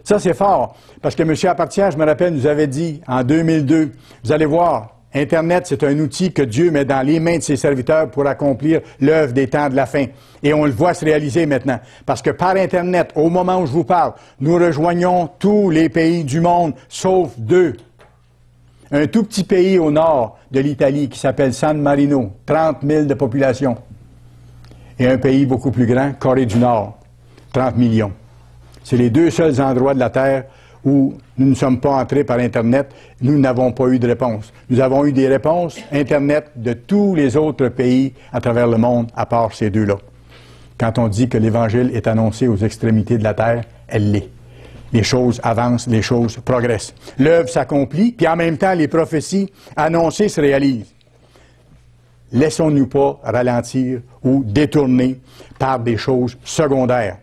Ça, c'est fort, parce que M. Apartia, je me rappelle, nous avait dit en 2002, vous allez voir, Internet, c'est un outil que Dieu met dans les mains de ses serviteurs pour accomplir l'œuvre des temps de la fin. Et on le voit se réaliser maintenant. Parce que par Internet, au moment où je vous parle, nous rejoignons tous les pays du monde, sauf deux. Un tout petit pays au nord de l'Italie qui s'appelle San Marino, 30 000 de population. Et un pays beaucoup plus grand, Corée du Nord, 30 millions. C'est les deux seuls endroits de la Terre où nous ne sommes pas entrés par Internet, nous n'avons pas eu de réponse. Nous avons eu des réponses Internet de tous les autres pays à travers le monde, à part ces deux-là. Quand on dit que l'Évangile est annoncé aux extrémités de la terre, elle l'est. Les choses avancent, les choses progressent. L'œuvre s'accomplit, puis en même temps, les prophéties annoncées se réalisent. Laissons-nous pas ralentir ou détourner par des choses secondaires.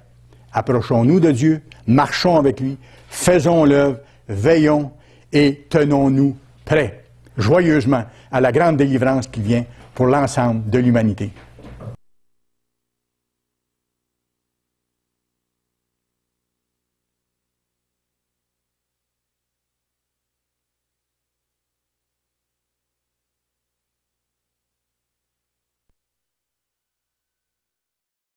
Approchons-nous de Dieu, marchons avec lui, faisons l'œuvre, veillons et tenons-nous prêts, joyeusement, à la grande délivrance qui vient pour l'ensemble de l'humanité.